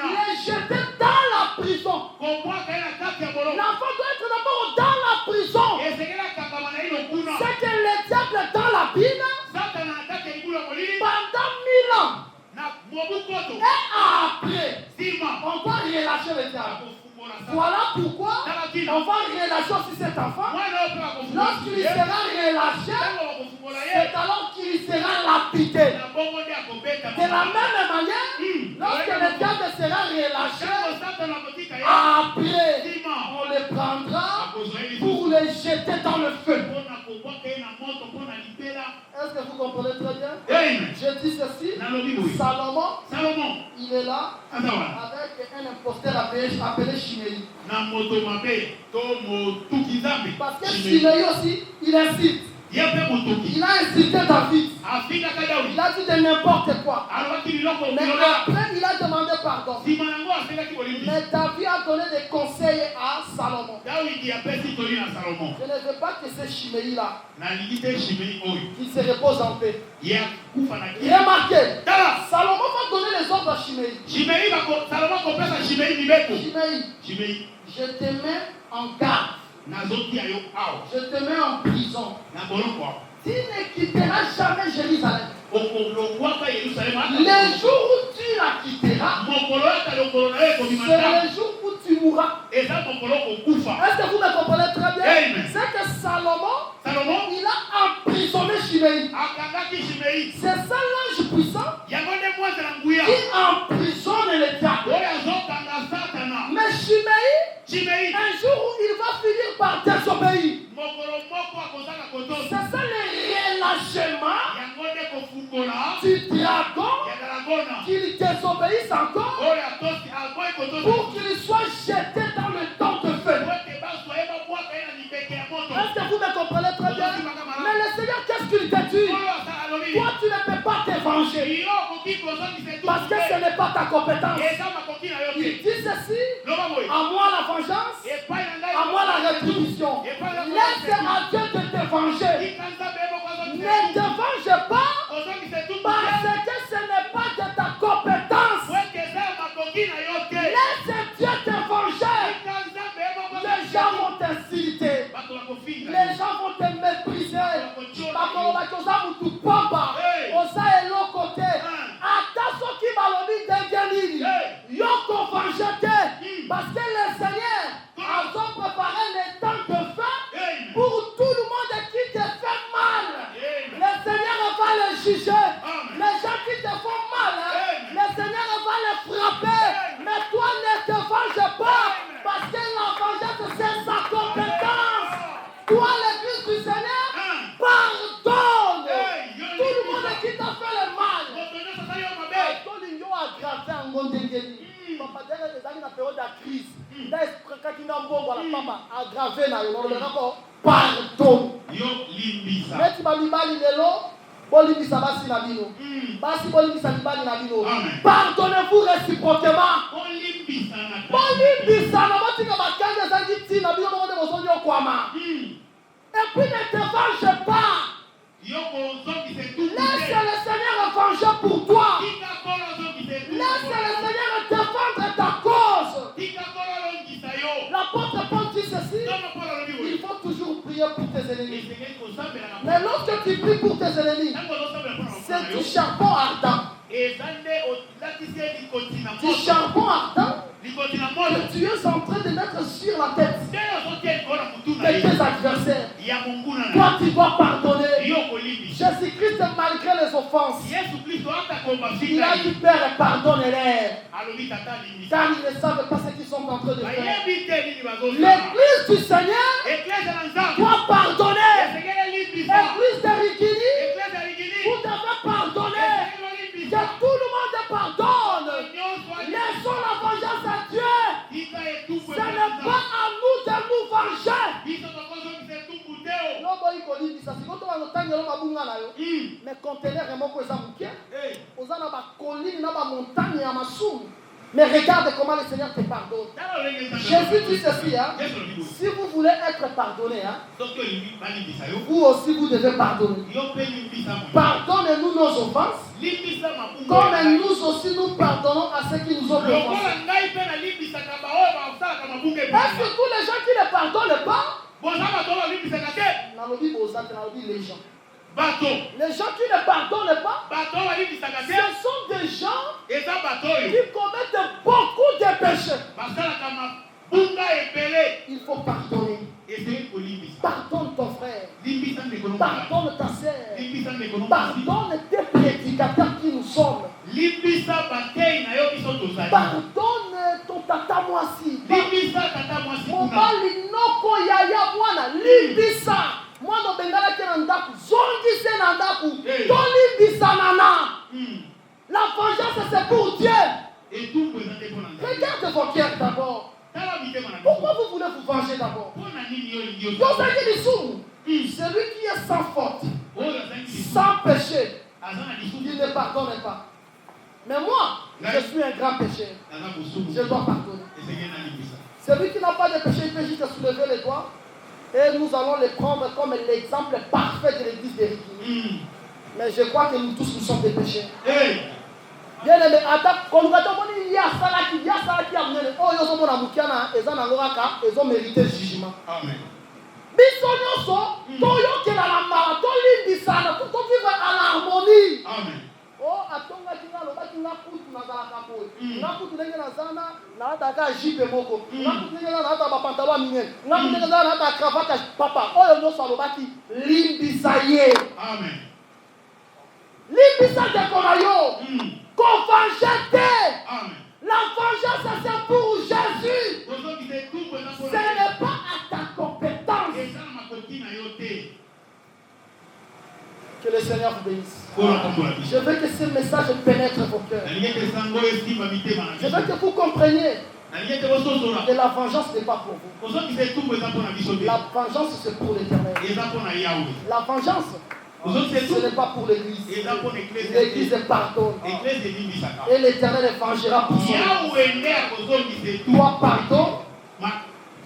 les jeter dans la prison. L'enfant doit être d'abord dans la prison. C'est que le diable dans la Bible pendant 1000 ans. Et après, on va relâcher le diable. Voilà pourquoi on va relâcher aussi cet enfant. Lorsqu'il sera relâché, c'est alors qu'il sera lapidé. De la même manière, lorsque le diable sera relâché, après, on le prendra pour le jeter dans le feu. Est-ce que vous comprenez très bien? Je dis ceci. Salomon, il est là avec un imposteur appelé Shimei. Parce que Shimei aussi, il incite. Il Il a insulté David. Il a dit de n'importe quoi. Mais après, il a demandé pardon. Mais David a donné des conseils à Salomon. Je ne veux pas que ce Chiméi-là, qu'il se repose en paix. Remarquez, Salomon va donner les ordres à Chiméi. Chiméi, je te mets en garde. Je te mets en prison. Tu ne quitteras jamais Jérusalem. Les jours où tu la quitteras, c'est le jour où tu mourras. Est-ce que vous me comprenez très bien? C'est que Salomon, il a emprisonné Chiméi. C'est ça l'ange puissant qui emprisonne les diables. Mais Chiméi, un jour où il va finir par désobéir. C'est ça le relâchement du dragon qu'il désobéisse encore pour qu'il soit jeté dans le temps de feu. Est-ce que vous me comprenez très bien? Mais le Seigneur, qu'est-ce qu'il te dit? Toi, tu ne peux pas te venger parce que ce n'est pas ta compétence. Il dit ceci: à moi la vengeance, à moi la rétribution. Laisse à Dieu de te venger. Ne te venge pas parce que ce n'est pas de ta compétence. Laisse Dieu te venger. Les gens vont t'insulter. Les gens vont te mépriser. Parce que le Seigneur a préparé les temps de feu pour tout le monde qui te fait mal. Le Seigneur va les juger. Les gens qui te font mal, le Seigneur va les frapper. Mais toi ne te venge pas parce que la vengeance c'est sa compétence. Toi l'église du Seigneur, pardonne tout le monde qui t'a fait le mal. Papa, derrière les années de période de crise, aggravé pardonne. Mais tu m'as dit pardonnez-vous réciproquement. Et puis ne te venge pas. Laisse le Seigneur venger pour toi. Laisse le Seigneur défendre ta cause. L'apôtre Paul dit ceci: il faut toujours prier pour tes ennemis. Mais lorsque tu pries pour tes ennemis, c'est du charbon ardent. Du charbon ardent que tu es en train de mettre sur la tête de tes adversaires. Toi, tu dois pardonner. Jésus-Christ, malgré les offenses, il a dit: Père, pardonne-les, car ils ne savent pas ce qu'ils sont en train de faire. L'église du Seigneur doit pardonner. L'église de Rigini, vous devez pardonner. Que tout le monde pardonne. Laissons la vengeance à Dieu. Ce n'est pas à nous de nous venger. Mais conteneur est moko eza muke. Oza na ba colline na ba montagne ya masumu. Mais regarde comment le Seigneur te pardonne. Jésus dit ceci, hein? Si vous voulez être pardonné, hein, vous aussi vous devez pardonner. Pardonnez-nous nos offenses, comme nous aussi nous pardonnons à ceux qui nous ont offensés. Est-ce que tous les gens qui ne pardonnent pas, les gens. Les gens qui ne pardonnent pas, ce sont des gens qui commettent beaucoup de péchés. Il faut pardonner. Pardonne ton frère. Pardonne ta sœur. Pardonne tes prédicateurs qui nous sommes. Pardonne ton tata moisi. Mobali noko yaya mwana limbisa. Mwana bengala ke nandaku. Zongi se nandaku. Tolimbisa nana. La vengeance c'est pour Dieu. Regarde vos cœurs d'abord. Pourquoi vous voulez vous venger d'abord? Celui qui est sans faute, oyo azangi lisumu sans péché, aza na lisumu il ne pardonne pas. Mais moi, je suis un grand pécheur. aza kosumu Je dois pardonner. esengeli nalimbisa. Celui qui n'a pas de péché, il peut juste soulever les doigts. Et nous allons les prendre comme l'exemple parfait de l'église d'Erikini. Mais je crois que nous tous, nous sommes des pécheurs. Bien aimé, quand nous avons dit il y a ça qui a amené, oh, ils ont ils ont mérité le jugement. Amen. Biso nyonso, toyokela na mala, tolimbisana, tovivre en harmonie. Amen. Oh, atongaki nga alobaki nga kutu nazalaka boye. Nga kutu ndenge nazana nalataka jipe moko. Nga kutu ndenge nalata bapantalon minene. Nga kutu ndenge nalata cravate papa. Oyo nyonso alobaki limbisa ye. Amen. Limbisa ndeko na yo. Convention te. Amen. La vengeance c'est pour Jésus. Ozoki te tumbo eza Ce mpona ye. n'est pas à ta compétence. Eza na makoki na yo te. Que le Seigneur vous bénisse. Mpona kombola biso. Je veux que ce message pénètre vos cœurs. nalingi ete sango oyo esimba mitema na Je biso. veux que vous compreniez nalingi ete bososola. que la vengeance n'est pas pour vous. ozokisa etumbu eza mpona biso te. La vengeance c'est pour l'Éternel. eza mpona yawe. La vengeance, ozokisa ce etumbu n'est pas pour l'Église. eza mpona eklese L'Église te. pardonne. eklese elimbisaka. Et l'Éternel vengera pour son. yawe nde akozongisa etumbu. Toi pardon,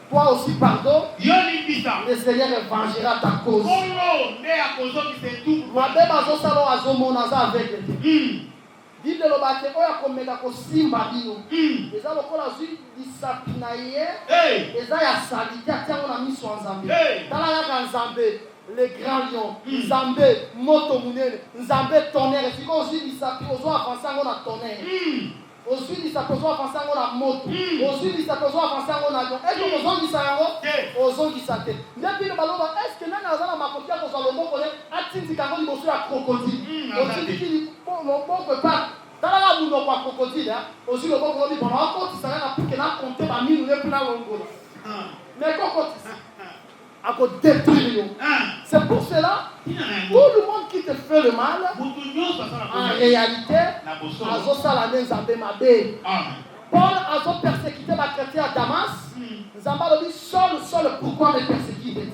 toi aussi pardon. yo limbisa. Le Seigneur vengera ta cause. nkolo nde akozongisa etumbu. Mabe bazosala oyo azomona aza aveugle te. Bible elobaki oyo akomeka kosimba bino. Eza lokola azwi lisapi na ye. Eza ya salite atiango na miso ya Nzambe. Tala kaka Nzambe, le grand lion. Nzambe moto munene. Nzambe tonnerre. Siko ozwi lisapi ozo avancer yango na tonnerre. Ozwi lisapi ozo avancer yango na moto. Ozwi lisapi ozo avancer yango na lion. Est-ce que ozongisa yango? Ozongisa te. Nde bino baloba est-ce que nani aza na makoki ya kozwa loboko ne atindika yango liboso ya krokodile? Otindiki loboko epa talaka munoko ya krokodile ozwi loboko lobi bona akotisa kaka puke na konte baminu ne mpuna longola. Mais kokotisa akodétruire yo. C'est pour cela tout le monde qui te fait le mal en réalité azosala nde Nzambe mabe. Paul azo persécuté bachrétien à Damas. Nzambe alobi Saul pourquoi me persécute?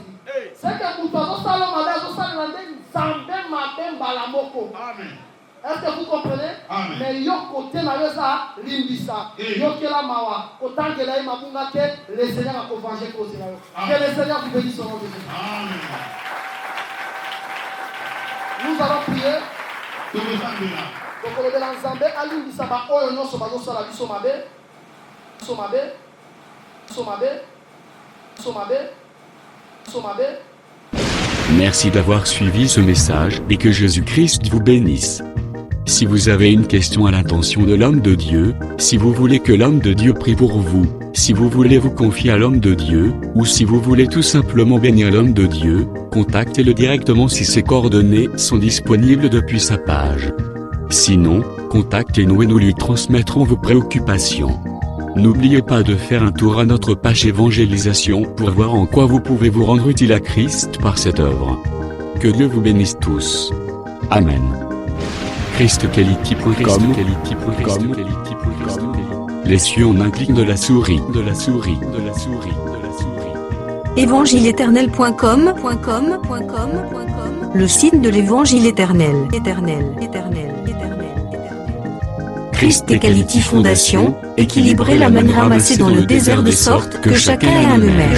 C'est que moto azosala mabe azosalela nde Nzambe mabe mbala moko. Est-ce que vous comprenez? Amen. Mais yo côté na yo za limbisa. Yo kela mawa. Kotangela ye mabunga ke le Seigneur a convaincu cause na yo. Que le Seigneur vous bénisse au nom de Jésus. Amen. Nous allons prier. tokozambela. Tokolobela Nzambe alimbisa ba oyo nyonso bazosala biso mabe. Biso mabe. Biso mabe. Biso mabe. Biso mabe. Merci d'avoir suivi ce message et que Jésus-Christ vous bénisse. Si vous avez une question à l'intention de l'homme de Dieu, si vous voulez que l'homme de Dieu prie pour vous, si vous voulez vous confier à l'homme de Dieu, ou si vous voulez tout simplement bénir l'homme de Dieu, contactez-le directement si ses coordonnées sont disponibles depuis sa page. Sinon, contactez-nous et nous lui transmettrons vos préoccupations. N'oubliez pas de faire un tour à notre page évangélisation pour voir en quoi vous pouvez vous rendre utile à Christ par cette œuvre. Que Dieu vous bénisse tous. Amen. ChristKelity.com. Les cieux en un clic de la souris. Évangile-éternel.com, le site de l'Évangile éternel. Christ et Quality Fondation, équilibrer la manne ramassée dans le désert de sorte que chacun ait un numéro.